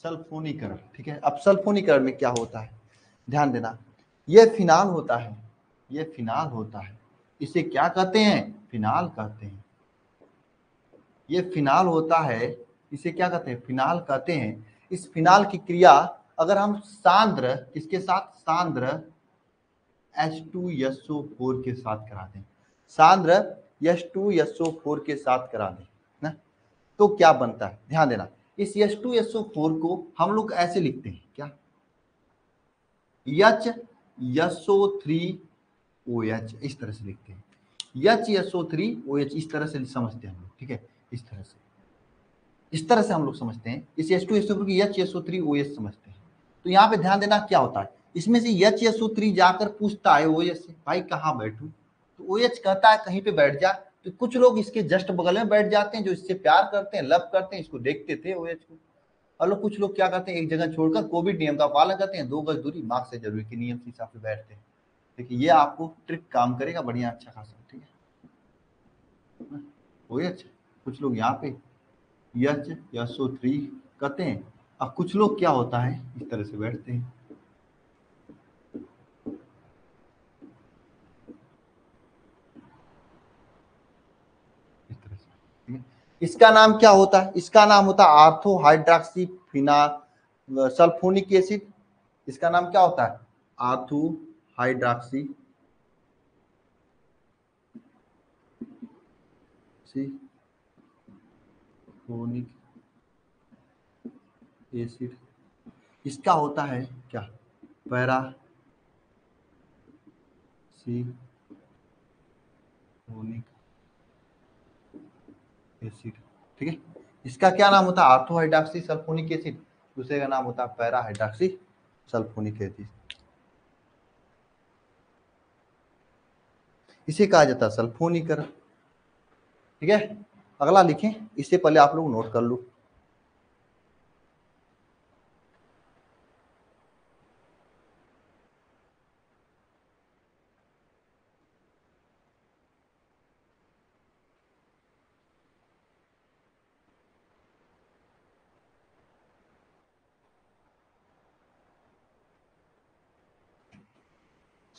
सल्फोनीकरण। ठीक है, अब सल्फोनीकरण में क्या होता है, ध्यान देना। यह फिनाल होता है, यह फिनाल होता है, इसे क्या कहते हैं? फिनाल कहते हैं। ये फिनाल होता है, इसे क्या कहते हैं? फिनाल कहते हैं। इस फिनाल की क्रिया अगर हम सांद्र, किसके साथ? सांद्र H2SO4 के साथ करा दें, सांद्र H2SO4 के साथ करा दें ना, तो क्या बनता है? ध्यान देना, इस H2SO4 को हम लोग ऐसे लिखते हैं, क्या? HSO3OH, इस तरह से लिखते हैं। HSO3OH इस तरह से समझते हैं हम लोग। ठीक है, इस तरह से, इस तरह से हम लोग समझते हैं। इस H2SO4 की HSO3OH समझते हैं। तो यहाँ पे ध्यान देना क्या होता है, इसमें से HSO3 जाकर पूछता है OH से, भाई कहाँ बैठूं? तो OH कहता है कहीं पे बैठ जा। तो कुछ लोग इसके जस्ट बगल में बैठ जाते हैं, जो इससे प्यार करते हैं, लव करते हैं, इसको देखते थे OH को। और लोग, कुछ लोग क्या करते हैं, एक जगह छोड़कर कोविड नियम का पालन करते हैं, 2 गज दूरी, मास्क से जरूरी के नियम के हिसाब से बैठते हैं। देखिए ये आपको ट्रिक काम करेगा बढ़िया, अच्छा खासा। ठीक है, OH, कुछ लोग यहाँ पे HSO3 कहते हैं, अब कुछ लोग क्या होता है, इस तरह से बैठते हैं, इस तरह से। ठीक है, इसका नाम क्या होता है? इसका नाम होता है आर्थो हाइड्रॉक्सी फिना सल्फोनिक एसिड। इसका नाम क्या होता है? Ortho hydroxy phonic acid. इसका होता है क्या? पैरा सी फोनिक एसिड। ठीक है, इसका क्या नाम होता है? Ortho hydroxy sulphonic acid. दूसरे का नाम होता है पैरा हाइड्रॉक्सी सल्फोनिक एसिड। इसे कहा जाता है सल्फोनीकरण। ठीक है, अगला लिखें, इससे पहले आप लोग नोट कर लो।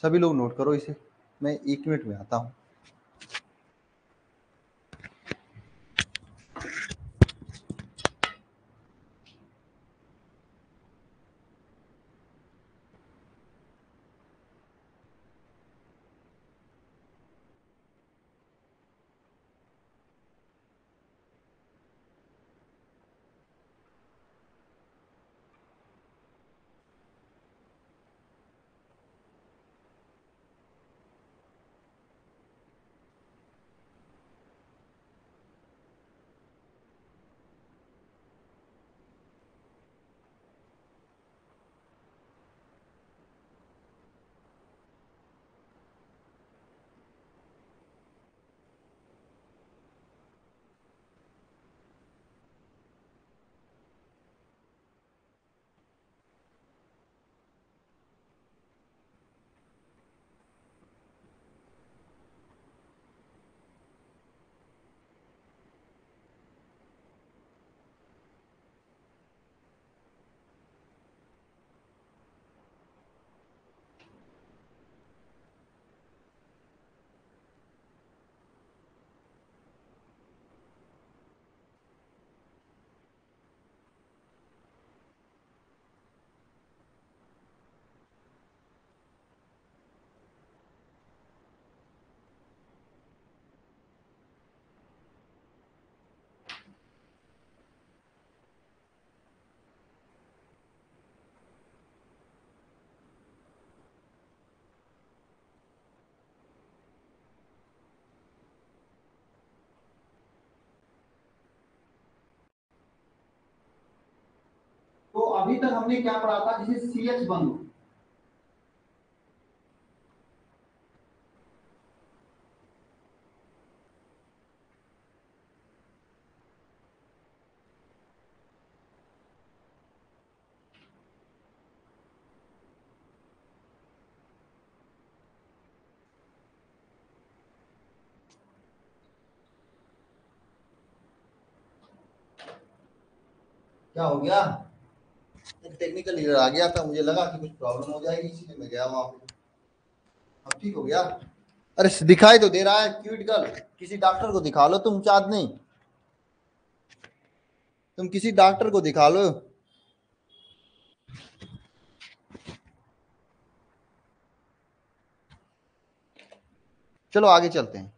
सभी लोग नोट करो इसे, मैं 1 मिनट में आता हूँ। अभी तक हमने क्या पढ़ा था, जैसे CH बंद हो, क्या हो गया, टेक्निकल एरर आ गया था, मुझे लगा कि कुछ प्रॉब्लम हो जाएगी, इसलिए मैं गया वहां पे। अब ठीक हो गया। अरे दिखाई तो दे रहा है क्यूट गर्ल, किसी डॉक्टर को दिखा लो तुम, चाँद नहीं, तुम किसी डॉक्टर को दिखा लो। चलो आगे चलते हैं।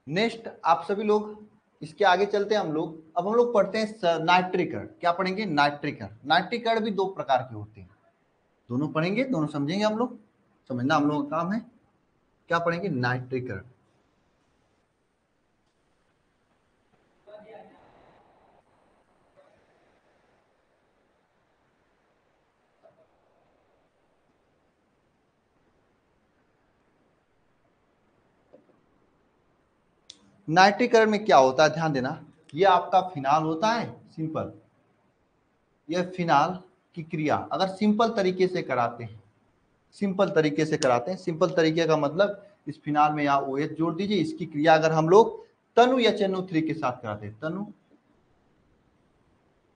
नेक्स्ट आप सभी लोग, इसके आगे चलते हैं हम लोग। अब हम लोग पढ़ते हैं नाइट्रिक अर्ड। क्या पढ़ेंगे, नाइट्रिक अर्ड। नाइट्रिक अर्ड भी दो प्रकार के होते हैं, दोनों पढ़ेंगे, दोनों समझेंगे हम लोग, समझना हम लोगों का काम है। क्या पढ़ेंगे, नाइट्रिक अर्ड। नाइट्रिक अर्ड में क्या होता है, ध्यान देना, ये आपका फिनाल होता है, सिंपल। यह फिनाल की क्रिया अगर सिंपल तरीके से कराते हैं, सिंपल तरीके से कराते हैं, सिंपल तरीके का मतलब इस फिनाल में यहाँ OH जोड़ दीजिए। इसकी क्रिया अगर हम लोग तनु HNO3 के साथ कराते हैं, तनु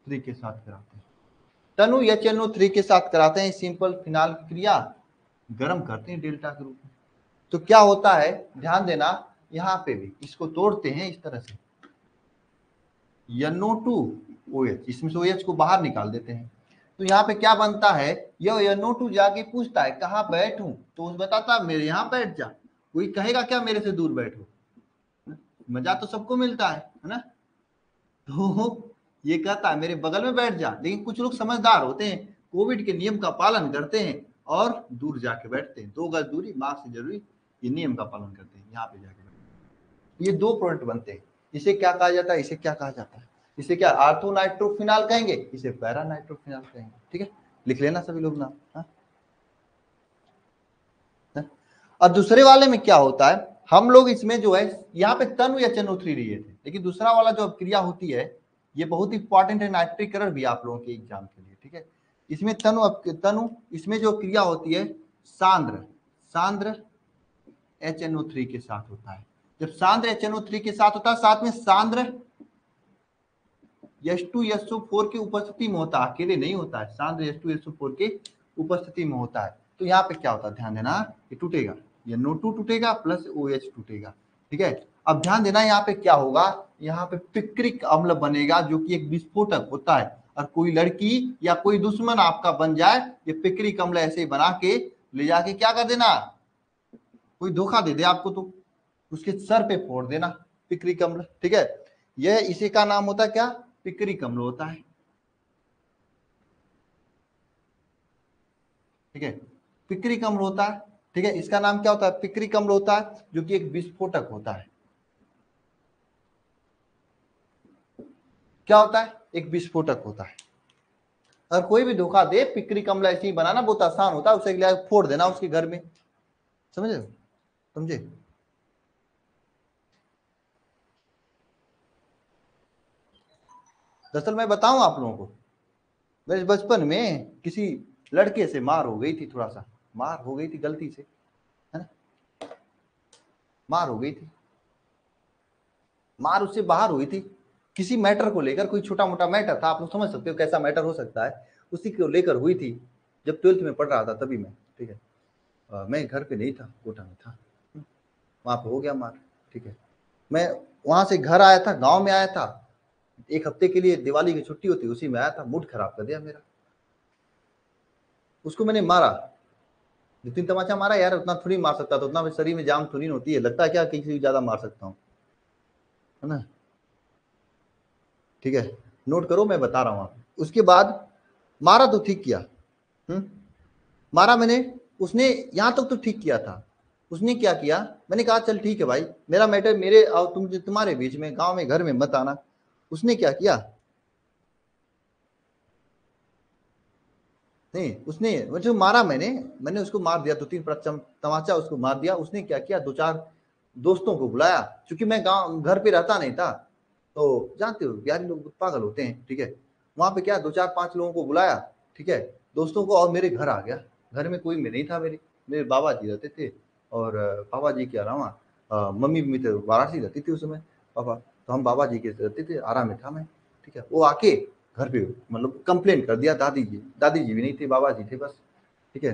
3 के साथ कराते हैं, तनु HNO3 के साथ कराते हैं, सिंपल फिनाल की क्रिया गर्म करते हैं डेल्टा के रूप में। तो क्या होता है, ध्यान देना, यहाँ पे भी इसको तोड़ते हैं इस तरह से, NO2OH, इसमें से OH को बाहर निकाल देते हैं। तो यहाँ पे क्या बनता है, यह NO2 जाके पूछता है कहाँ बैठूं, तो बताता मेरे यहाँ बैठ जा। कोई कहेगा क्या मेरे से दूर बैठो, मजा तो सबको मिलता है ना। तो ये कहता है मेरे बगल में बैठ जा, लेकिन कुछ लोग समझदार होते हैं, कोविड के नियम का पालन करते हैं और दूर जाके बैठते हैं। 2 गज दूरी, मास्क से जरूरी, ये नियम का पालन करते हैं, यहाँ पे जाके बैठते हैं। ये दो प्रोडक्ट बनते हैं, इसे क्या कहा जाता है, इसे क्या कहा जाता है, इसे क्या आर्थो नाइट्रोफिनाल कहेंगे, इसे पैरा नाइट्रोफिनाल कहेंगे। ठीक है, लिख लेना सभी लोग नाम। हाँ? और दूसरे वाले में क्या होता है, हम लोग इसमें जो है यहाँ पे तनु HNO3 लिए थे, लेकिन दूसरा वाला जो क्रिया होती है ये बहुत इंपॉर्टेंट है, नाइट्रिक अर्ड भी आप लोगों के एग्जाम के लिए। ठीक है, इसमें तनु इसमें जो क्रिया होती है सांद्र सांद्र HNO3 के साथ होता है। जब सांद्र HNO3 के साथ होता है, साथ में सांद्र H2SO4 की उपस्थिति में होता है, अकेले नहीं होता है, सांद्र H2SO4 के उपस्थिति में होता है। तो यहाँ पे क्या होता है, ध्यान देना, ये टूटेगा, ये NO2 टूटेगा प्लस OH टूटेगा। ठीक है, अब ध्यान देना यहाँ पे क्या होगा, यहाँ पे पिक्रिक अम्ल बनेगा, जो कि एक विस्फोटक होता है। और कोई लड़की या कोई दुश्मन आपका बन जाए, ये पिक्रिक अम्ल ऐसे ही बना के ले जाके क्या कर देना, कोई धोखा दे दे आपको तो उसके सर पे फोड़ देना, पिक्रिक अम्ल। ठीक है, यह इसी का नाम होता है क्या, पिक्रिक अम्ल होता है। ठीक है, पिक्रिक अम्ल होता है। ठीक है, इसका नाम क्या होता है, पिक्रिक अम्ल होता है, जो कि एक विस्फोटक होता है। क्या होता है, एक विस्फोटक होता है। अगर कोई भी धोखा दे, पिक्रिक अम्ल ऐसे ही बनाना बहुत आसान होता है, उसे फोड़ देना उसके घर में, समझे, समझे। दरअसल मैं बताऊं आप लोगों को, मेरे बचपन में किसी लड़के से मार हो गई थी, थोड़ा सा मार हो गई थी गलती से, है ना, मार हो गई थी, मार उससे बाहर हुई थी किसी मैटर को लेकर, कोई छोटा मोटा मैटर था, आप लोग समझ सकते हो कैसा मैटर हो सकता है, उसी को लेकर हुई थी। जब 12th में पढ़ रहा था तभी मैं, ठीक है, मैं घर पे नहीं था, कोटा में था, वहां पे हो गया मार। ठीक है, मैं वहां से घर आया था, गांव में आया था, 1 हफ्ते के लिए दिवाली की छुट्टी होती, उसी में आया था, मूड खराब कर दिया मेरा, उसको मैंने मारा, 2-3 तमाचा मारा यार, उतना थोड़ी मार सकता था, उतना मेरे शरीर में जाम थोड़ी होती है, लगता है क्या किसी से ज्यादा मार सकता हूँ, है ना। ठीक है, नोट करो, मैं बता रहा हूँ आपको। उसके बाद मारा तो ठीक किया, मारा मैंने, उसने यहाँ तक तो ठीक किया था, उसने क्या किया, मैंने कहा चल ठीक है भाई, मेरा मैटर मेरे और तुम्हारे बीच में, गांव में घर में मत आना। उसने क्या किया, नहीं उसने मुझे मारा, मैंने उसको मार दिया, 2-3 तमाचा उसको मार दिया। उसने क्या किया, 2-4 दोस्तों को बुलाया, क्योंकि मैं गांव घर पे रहता नहीं था, तो जानते हो बिहारी लोग पागल होते हैं, ठीक है। वहां पे क्या 2-4-5 लोगों को बुलाया, ठीक है, दोस्तों को, और मेरे घर आ गया। घर में कोई में नहीं था, मेरे बाबा जी रहते थे, और बाबा जी के अलावा मम्मी भी थे, वाराणसी रहती थी उस समय पापा, तो हम बाबा जी के रहते थे, आराम में था मैं, ठीक है। वो आके घर पे मतलब कंप्लेन कर दिया, दादी जी भी नहीं थे, बाबा जी थे बस, ठीक है।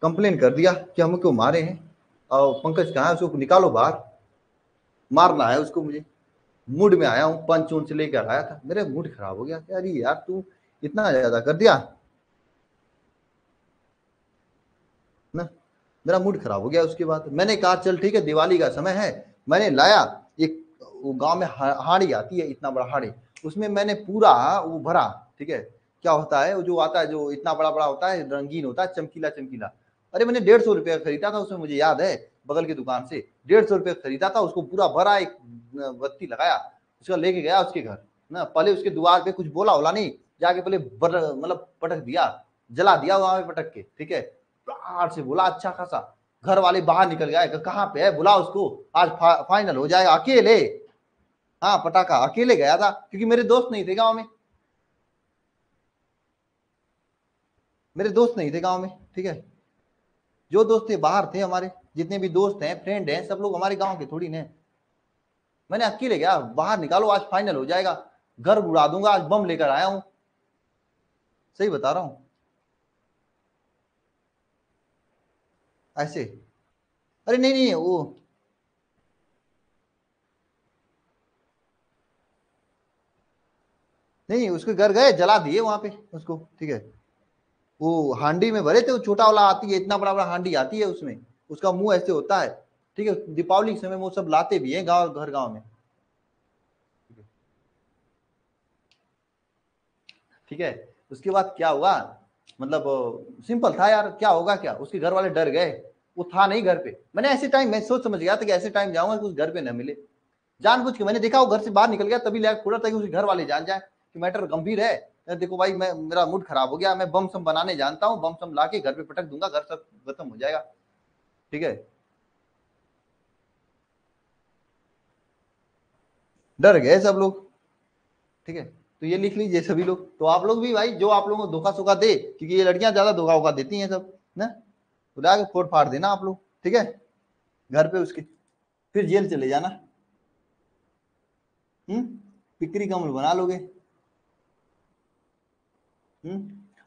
कंप्लेन कर दिया कि हम क्यों मारे हैं, और पंकज कहाँ है, उसको निकालो बाहर, मारना है उसको मुझे। मूड में आया हूँ, पंच उंच लेकर आया था, मेरा मूड खराब हो गया, अरे यार तू इतना ज्यादा कर दिया ना। मेरा मूड खराब हो गया। उसके बाद मैंने कहा चल ठीक है, दिवाली का समय है, मैंने लाया एक, वो गांव में हाड़ी आती है, इतना बड़ा हाड़ी, उसमें मैंने पूरा वो भरा, ठीक है। क्या होता है वो जो आता है, जो इतना बड़ा बड़ा होता है, रंगीन होता है, चमकीला चमकीला। अरे मैंने 150 रुपये का खरीदा था उसमें, मुझे याद है, बगल की दुकान से 150 रुपये खरीदा था, उसको पूरा भरा, एक बत्ती लगाया, उसका लेके गया उसके घर ना। पहले उसके द्वार पे कुछ बोला होला नहीं, जाके पहले मतलब पटक दिया, जला दिया वहां पे पटक के, ठीक है। प्यार से बोला अच्छा खासा। घर वाले बाहर निकल गए, कहाँ पे है, बुला उसको, आज फाइनल हो जाएगा, अकेले। हाँ पटाखा अकेले गया था, क्योंकि मेरे दोस्त नहीं थे गांव में, मेरे दोस्त नहीं थे गांव में, ठीक है। जो दोस्त थे बाहर थे हमारे, जितने भी दोस्त हैं फ्रेंड हैं, सब लोग हमारे गांव के थोड़ी ने। मैंने अकेले गया, बाहर निकालो आज फाइनल हो जाएगा, घर उड़ा दूंगा, आज बम लेकर आया हूं, सही बता रहा हूं, ऐसे। अरे नहीं नहीं वो, नहीं उसके घर गए, जला दिए वहां पे उसको, ठीक है। वो हांडी में भरे थे, वो छोटा वाला आती है, इतना बड़ा बड़ा हांडी आती है उसमें, उसका मुंह ऐसे होता है, ठीक है। दीपावली के समय वो सब लाते भी हैं गांव, घर गांव में, ठीक है। उसके बाद क्या हुआ, मतलब सिंपल था यार, क्या होगा क्या, उसके घर वाले डर गए, वो था नहीं घर पे। मैंने ऐसे टाइम मैं सोच समझ गया था कि ऐसे टाइम जाऊंगा कि उस घर पे न मिले, जानबूझ के मैंने देखा वो घर से बाहर निकल गया, तभी लैग खोला ताकि उसके घर वाले जान जाए कि मैटर गंभीर है। देखो भाई, मैं मेरा मूड खराब हो गया, मैं बम सम बनाने जानता हूँ, बम सम ला के घर पे पटक दूंगा, घर सब खत्म हो जाएगा, ठीक है। डर गए सब लोग, ठीक है। तो ये लिख लीजिए सभी लोग, तो आप लोग भी भाई, जो आप लोगों को धोखा सोखा दे, क्योंकि ये लड़कियां ज्यादा धोखा वोखा देती हैं सब ना, बुला के फोड़ फाड़ देना आप लोग, ठीक है, घर पे उसके, फिर जेल चले जाना। हम्म, पिकरी कमल बना लोगे।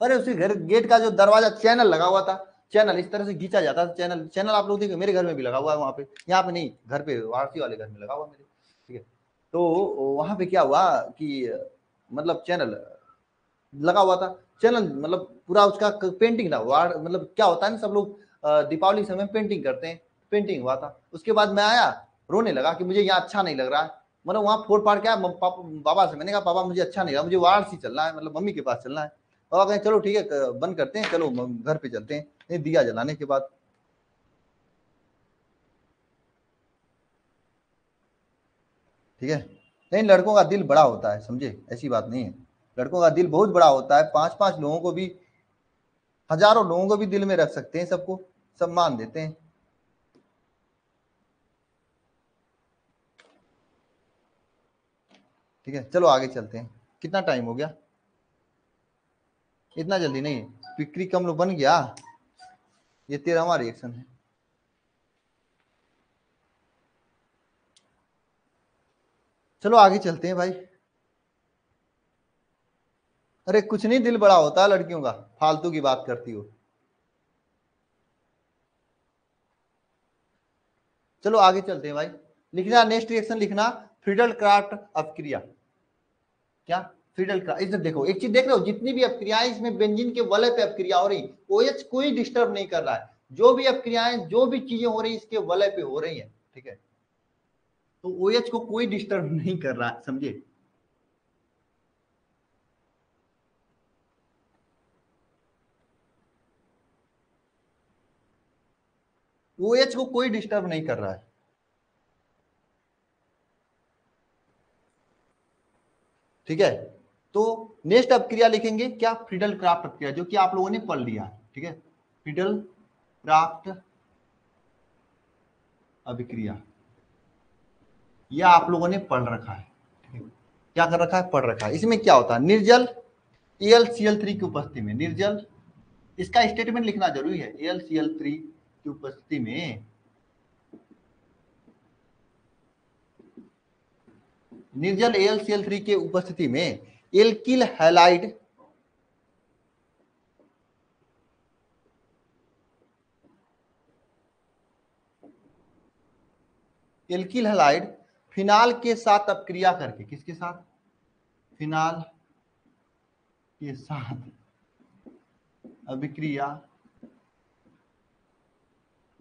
अरे उसके घर गेट का जो दरवाजा चैनल लगा हुआ था, चैनल इस तरह से खींचा जाता था, चैनल चैनल आप लोग देखिए, मेरे घर में भी लगा हुआ है वहां पे, यहाँ पे नहीं, घर पे वारसी वाले घर में लगा हुआ मेरे, ठीक है। तो वहां पे क्या हुआ कि मतलब चैनल लगा हुआ था, चैनल मतलब पूरा उसका पेंटिंग था, वार मतलब क्या होता है ना, सब लोग दीपावली के समय पेंटिंग करते हैं, पेंटिंग हुआ था। उसके बाद मैं आया, रोने लगा कि मुझे यहाँ अच्छा नहीं लग रहा है, मतलब वहां फोड़ फाड़ के आया, बाबा से मैंने कहा पापा मुझे अच्छा नहीं लगा, मुझे वाराणसी चलना है, मतलब मम्मी के पास चलना है। बाबा कहें चलो ठीक है, बंद करते हैं, चलो घर पे चलते हैं, नहीं दिया जलाने के बाद, ठीक है। नहीं लड़कों का दिल बड़ा होता है, समझे, ऐसी बात नहीं है, लड़कों का दिल बहुत बड़ा होता है, 5-5 लोगों को भी, हजारों लोगों को भी दिल में रख सकते हैं, सबको सम्मान देते हैं, ठीक है। चलो आगे चलते हैं, कितना टाइम हो गया, इतना जल्दी नहीं, पिक्री कमलो बन गया, ये 13वां रिएक्शन है। चलो आगे चलते हैं भाई। अरे कुछ नहीं, दिल बड़ा होता है लड़कियों का, फालतू की बात करती हो। चलो आगे चलते हैं भाई, लिखना नेक्स्ट रिएक्शन लिखना, फ्रीडल क्राफ्ट अपक्रिया, क्या फ्रीडल क्राफ्ट, इधर देखो एक चीज देख रहे हो, जितनी भी अपक्रियाएं इसमें बेंजीन के वलय पे अपक्रिया हो रही, ओएच कोई डिस्टर्ब नहीं कर रहा है, जो भी अपक्रियाएं जो भी चीजें हो रही इसके वलय पे हो रही है, ठीक है। तो ओएच को कोई डिस्टर्ब नहीं कर रहा है, समझे। ओ एच को कोई डिस्टर्ब नहीं कर रहा है। ठीक है, तो नेक्स्ट अभिक्रिया लिखेंगे क्या, फ्रीडल क्राफ्ट अभिक्रिया, जो कि आप लोगों ने पढ़ लिया। ठीक है, फ्रीडल क्राफ्ट अभिक्रिया, यह आप लोगों ने पढ़ रखा है। ठीक है, क्या कर रखा है, पढ़ रखा है। इसमें क्या होता है, निर्जल AlCl3 की उपस्थिति में, निर्जल, इसका स्टेटमेंट लिखना जरूरी है, AlCl3 की उपस्थिति में निर्जल AlCl3 के उपस्थिति में एल्किल हैलाइड फिनाल के साथ अपक्रिया करके, किसके साथ, फिनाल के साथ अभिक्रिया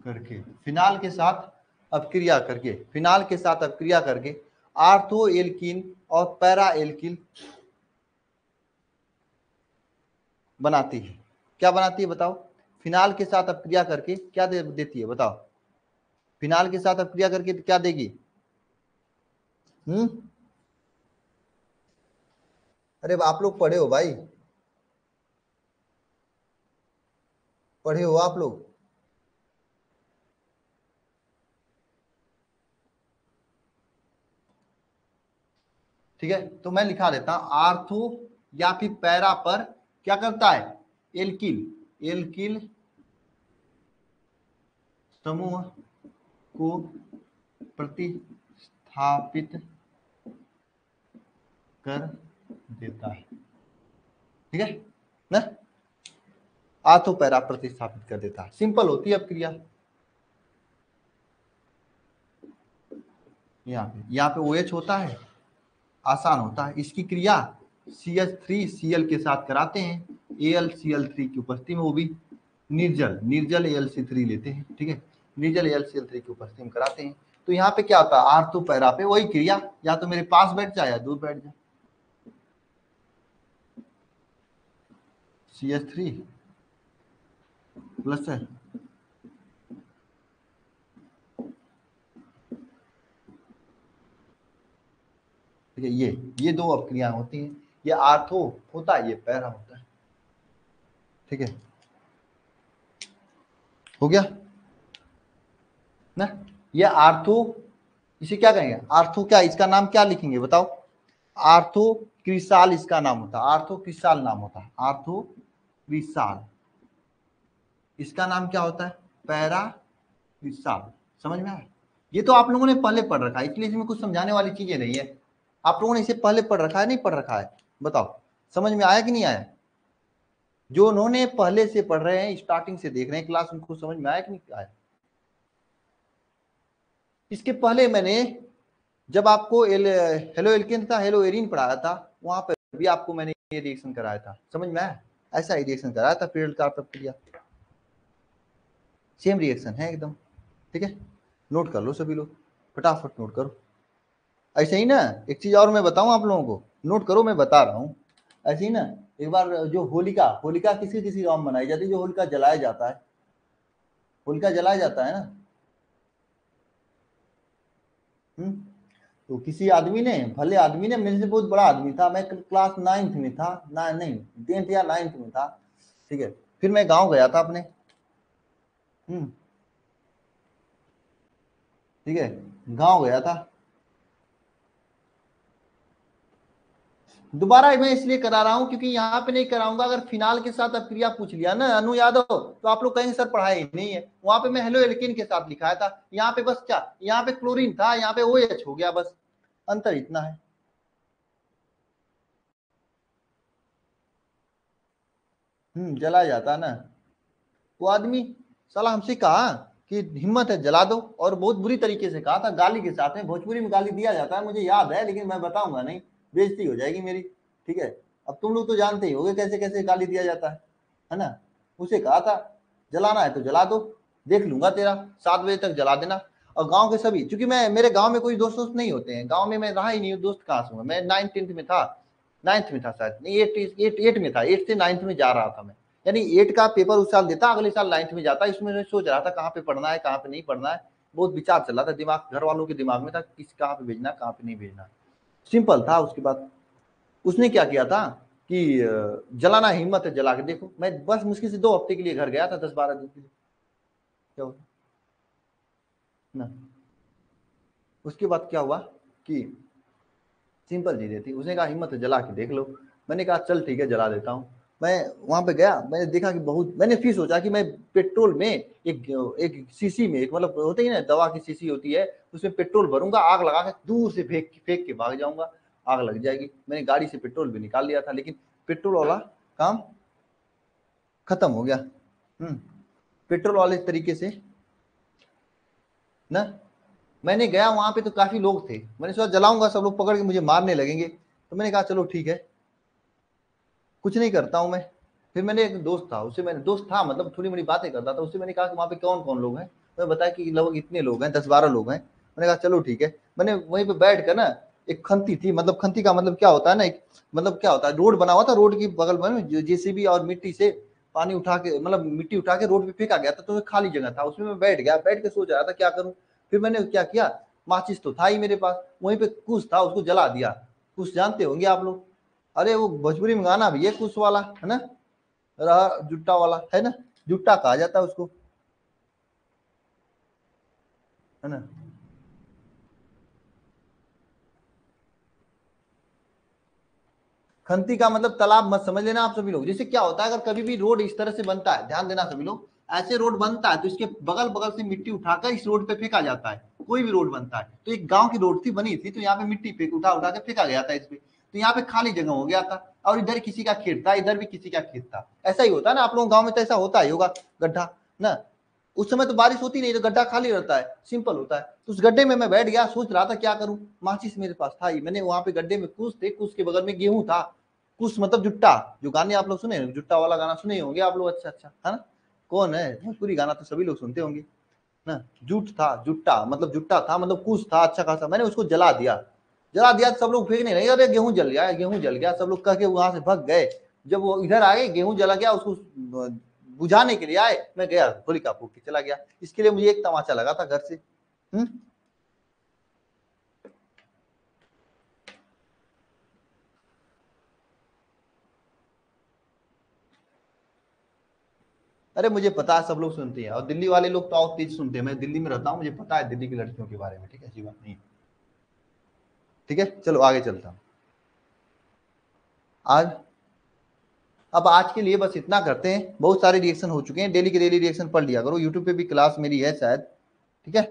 करके, फिनाल के साथ अपक्रिया करके, फिनाल के साथ अपक्रिया करके आर्थो एल्कीन और पैरा एल्किल बनाती है। क्या बनाती है बताओ, फिनाल के साथ अपक्रिया करके क्या देती है बताओ, फिनाल के साथ अपक्रिया करके क्या देगी। अरे आप लोग पढ़े हो भाई, पढ़े हो आप लोग। ठीक है, तो मैं लिखा देता हूं, आर्थो या फिर पैरा पर क्या करता है, एल्किल, एल्किल समूह को प्रतिस्थापित कर देता है। ठीक है ना, आर्थो पैरा प्रतिस्थापित कर देता है, सिंपल होती है अब क्रिया। यहाँ पे OH होता है, आसान होता है। इसकी क्रिया CH3Cl के साथ कराते हैं, AlCl3 की उपस्थिति में, वो भी निर्जल Al3 लेते हैं। ठीक है, निर्जल AlCl3 की उपस्थिति में कराते हैं। तो यहाँ पे क्या होता है, आर्थो पैरा पे वही क्रिया, या तो मेरे पास बैठ जाए या दूर बैठ जाए, CH3 प्लस है, ठीक है, ये दो अपक्रियाएं होती हैं, ये आर्थो होता है, ये पैरा होता है। ठीक है, हो गया ना, ये आर्थो, इसे क्या कहेंगे, आर्थो, क्या इसका नाम क्या लिखेंगे बताओ, आर्थो क्रिसाल इसका नाम होता है, आर्थो क्रिसाल नाम होता है, आर्थो क्रिसाल, इसका नाम क्या होता है, पैरा क्रिसाल। समझ में आया, ये तो आप लोगों ने पहले पढ़ रखा है, इसलिए इसमें कुछ समझाने वाली चीजें नहीं है। आप लोगों ने इसे पहले पढ़ रखा है, नहीं पढ़ रखा है, बताओ, समझ में आया कि नहीं आया। जो उन्होंने पहले से पढ़ रहे हैं, स्टार्टिंग से देख रहे हैं क्लास, उनको समझ में आया कि नहीं आया। इसके पहले मैंने जब आपको हेलो एल्केन था, हेलो एरिन पढ़ाया था, वहां पर भी आपको मैंने ये रिएक्शन कराया था, समझ में आया, ऐसा ही रिएक्शन कराया था, फ्रीडल क्राफ्ट अभिक्रिया, सेम रिएक्शन है एकदम। ठीक है, नोट कर लो सभी लोग, फटाफट नोट करो। ऐसे ही ना, एक चीज और मैं बताऊं आप लोगों को, नोट करो, मैं बता रहा हूँ। ऐसे ही ना, एक बार जो होलिका, होलिका किसी किसी गांव में मनाई जाती है, जो होलिका जलाया जाता है, होलिका जलाया जाता है ना, तो किसी आदमी ने, भले आदमी ने, मेरे से बहुत बड़ा आदमी था, मैं क्लास 9th में था, ना नहीं 10th या 9th में था। ठीक है, फिर मैं गांव गया था अपने, ठीक है, गांव गया था, दोबारा मैं इसलिए करा रहा हूं क्योंकि यहाँ पे नहीं कराऊंगा, अगर फिनाल के साथ अपक्रिया पूछ लिया ना अनु यादव, तो आप लोग कहेंगे सर पढ़ाई नहीं है, वहां पे मैं हेलो एल्केन के साथ लिखाया था, यहाँ पे बस क्या, यहाँ पे क्लोरीन था, यहाँ पे OH हो गया, बस अंतर इतना है। जलाया जाता है ना, वो आदमी साला हमसे कहा कि हिम्मत है जला दो, और बहुत बुरी तरीके से कहा था, गाली के साथ में, भोजपुरी में गाली दिया जाता है, मुझे याद है, लेकिन मैं बताऊंगा नहीं, बेइज्जती हो जाएगी मेरी। ठीक है, अब तुम लोग तो जानते ही होगे कैसे कैसे गाली दिया जाता है ना। उसे कहा था जलाना है तो जला दो, देख लूंगा तेरा, 7 बजे तक जला देना। और गांव के सभी, क्योंकि मैं, मेरे गांव में कोई दोस्त नहीं होते हैं, गांव में मैं रहा ही नहीं हूँ, दोस्त कहाँ से, मैं 9th 10th में था, 9th में था शायद, नहीं 8 में था, 8 से 9th में जा रहा था मैं, यानी 8 का पेपर उस साल देता, अगले साल 9th में जाता। इसमें मैं सोच रहा था कहाँ पे पढ़ना है, कहाँ पे नहीं पढ़ना है, बहुत विचार चल रहा था, दिमाग घर वालों के दिमाग में था किस कहाँ पे भेजना, कहाँ पे नहीं भेजना। सिंपल था। उसके बाद उसने क्या किया था कि जलाना हिम्मत है जला के देखो। मैं बस मुश्किल से 2 हफ्ते के लिए घर गया था, 10-12 दिन के लिए। क्या हुआ ना, उसके बाद क्या हुआ कि सिंपल चीजें थी। उसने कहा हिम्मत है जला के देख लो। मैंने कहा चल ठीक है जला देता हूँ। मैं वहां पे गया, मैंने देखा कि बहुत, मैंने फिर सोचा कि मैं पेट्रोल में एक शीशी में, एक मतलब होती है ना दवा की शीशी होती है, उसमें पेट्रोल भरूंगा, आग लगा के दूर से फेंक के भाग जाऊंगा, आग लग जाएगी। मैंने गाड़ी से पेट्रोल भी निकाल लिया था, लेकिन पेट्रोल वाला काम खत्म हो गया। हम्म पेट्रोल वाले तरीके से ना, मैंने गया वहां पे तो काफी लोग थे, मैंने सोचा जलाऊंगा सब लोग पकड़ के मुझे मारने लगेंगे, तो मैंने कहा चलो ठीक है कुछ नहीं करता हूँ मैं। फिर मैंने एक दोस्त था, उससे मैंने, दोस्त था मतलब थोड़ी बड़ी बातें करता था, उससे मैंने कहा कि वहाँ पे कौन कौन लोग हैं। मैं बताया कि लगभग इतने लोग हैं, 10-12 लोग हैं। मैंने कहा चलो ठीक है। मैंने वहीं पे बैठ कर ना, एक खंती थी, मतलब खंती का मतलब क्या होता है ना, एक मतलब क्या होता है, रोड बना हुआ था, रोड की बगल में जेसीबी और मिट्टी से पानी उठा के, मतलब मिट्टी उठा के रोड पे फेंका गया था, तो खाली जगह था, उसमें मैं बैठ गया, बैठ के सोच रहा था क्या करूं। फिर मैंने क्या किया, माचिस तो था ही मेरे पास, वहीं पे कुछ था, उसको जला दिया। कुछ जानते होंगे आप लोग, अरे वो भोजपुरी में गाना भी है कुछ वाला, है ना, रहा जुट्टा वाला, है ना, जुट्टा कहा जाता है उसको, है ना। खंती का मतलब तालाब मत समझ लेना आप सभी लोग। जैसे क्या होता है, अगर कभी भी रोड इस तरह से बनता है, ध्यान देना सभी लोग, ऐसे रोड बनता है तो इसके बगल बगल से मिट्टी उठाकर इस रोड पे फेंका जाता है। कोई भी रोड बनता है तो एक गांव की रोड थी बनी थी, तो यहाँ पे मिट्टी फेंक उठा उठा के फेंका गया था इस पे, तो यहाँ पे खाली जगह हो गया था, और इधर किसी का खेत था, इधर भी किसी का खेत था। ऐसा ही होता है ना, आप लोगों गाँव में तो ऐसा होता ही होगा, गड्ढा ना। उस समय तो बारिश होती नहीं, तो गड्ढा खाली रहता है, सिंपल होता है। तो उस गड्ढे में मैं बैठ गया, सोच रहा था क्या करूं, माचिस मेरे पास था ही, मैंने वहां पे गड्ढे में कुछ थे, कुछ के बगल में गेहूं था, कुछ मतलब जुट्टा, जो गाने आप लोग सुने, जुट्टा वाला गाना सुने होंगे आप लोग, अच्छा अच्छा, है ना। कौन है, भोजपुरी गाना तो सभी लोग सुनते होंगे ना। जुट था, जुट्टा मतलब जुट्टा था, मतलब कुछ था अच्छा खासा, मैंने उसको जला दिया। जला दिया, सब लोग फेंकने लगे, अरे गेहूं जल गया, गेहूं जल गया, सब लोग कह के वहां से भग गए। जब वो इधर आए, गेहूं जला गया, उसको बुझाने के लिए आए, मैं गया होलिका फूक के चला गया। इसके लिए मुझे एक तमाचा लगा था घर से। हम्म अरे मुझे पता है सब लोग सुनते हैं, और दिल्ली वाले लोग तो और तेज सुनते हैं, मैं दिल्ली में रहता हूँ, मुझे पता है दिल्ली की लड़कियों के बारे में, ठीक है, ऐसी बात नहीं है। ठीक है, चलो आगे चलता हूँ। आज, अब आज के लिए बस इतना करते हैं, बहुत सारे रिएक्शन हो चुके हैं, डेली के डेली रिएक्शन पढ़ लिया करो, यूट्यूब पे भी क्लास मेरी है शायद। ठीक है,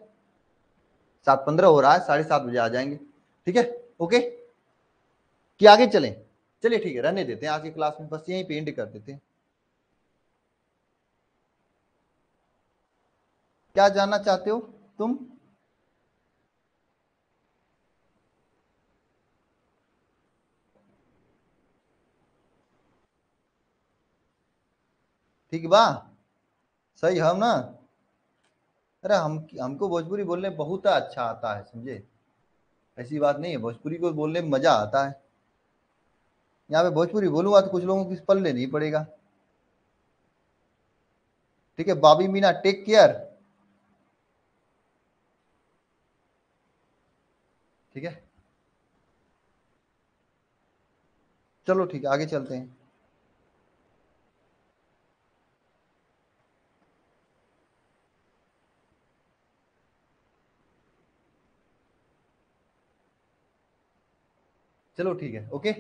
7:15 हो रहा है, 7:30 बजे आ जाएंगे। ठीक है, ओके, कि आगे चलें। चलिए ठीक है, रहने देते हैं आज की क्लास में, बस यहीं पे एंड कर देते हैं। क्या जानना चाहते हो तुम? ठीक बा, सही हम ना। अरे हमको भोजपुरी बोलने बहुत अच्छा आता है, समझे, ऐसी बात नहीं है, भोजपुरी को बोलने में मजा आता है। यहाँ पे भोजपुरी बोलूंगा तो कुछ लोगों की पल्ले नहीं पड़ेगा। ठीक है, बाबी मीना, टेक केयर। ठीक है, चलो ठीक है, आगे चलते हैं। चलो ठीक है, ओके।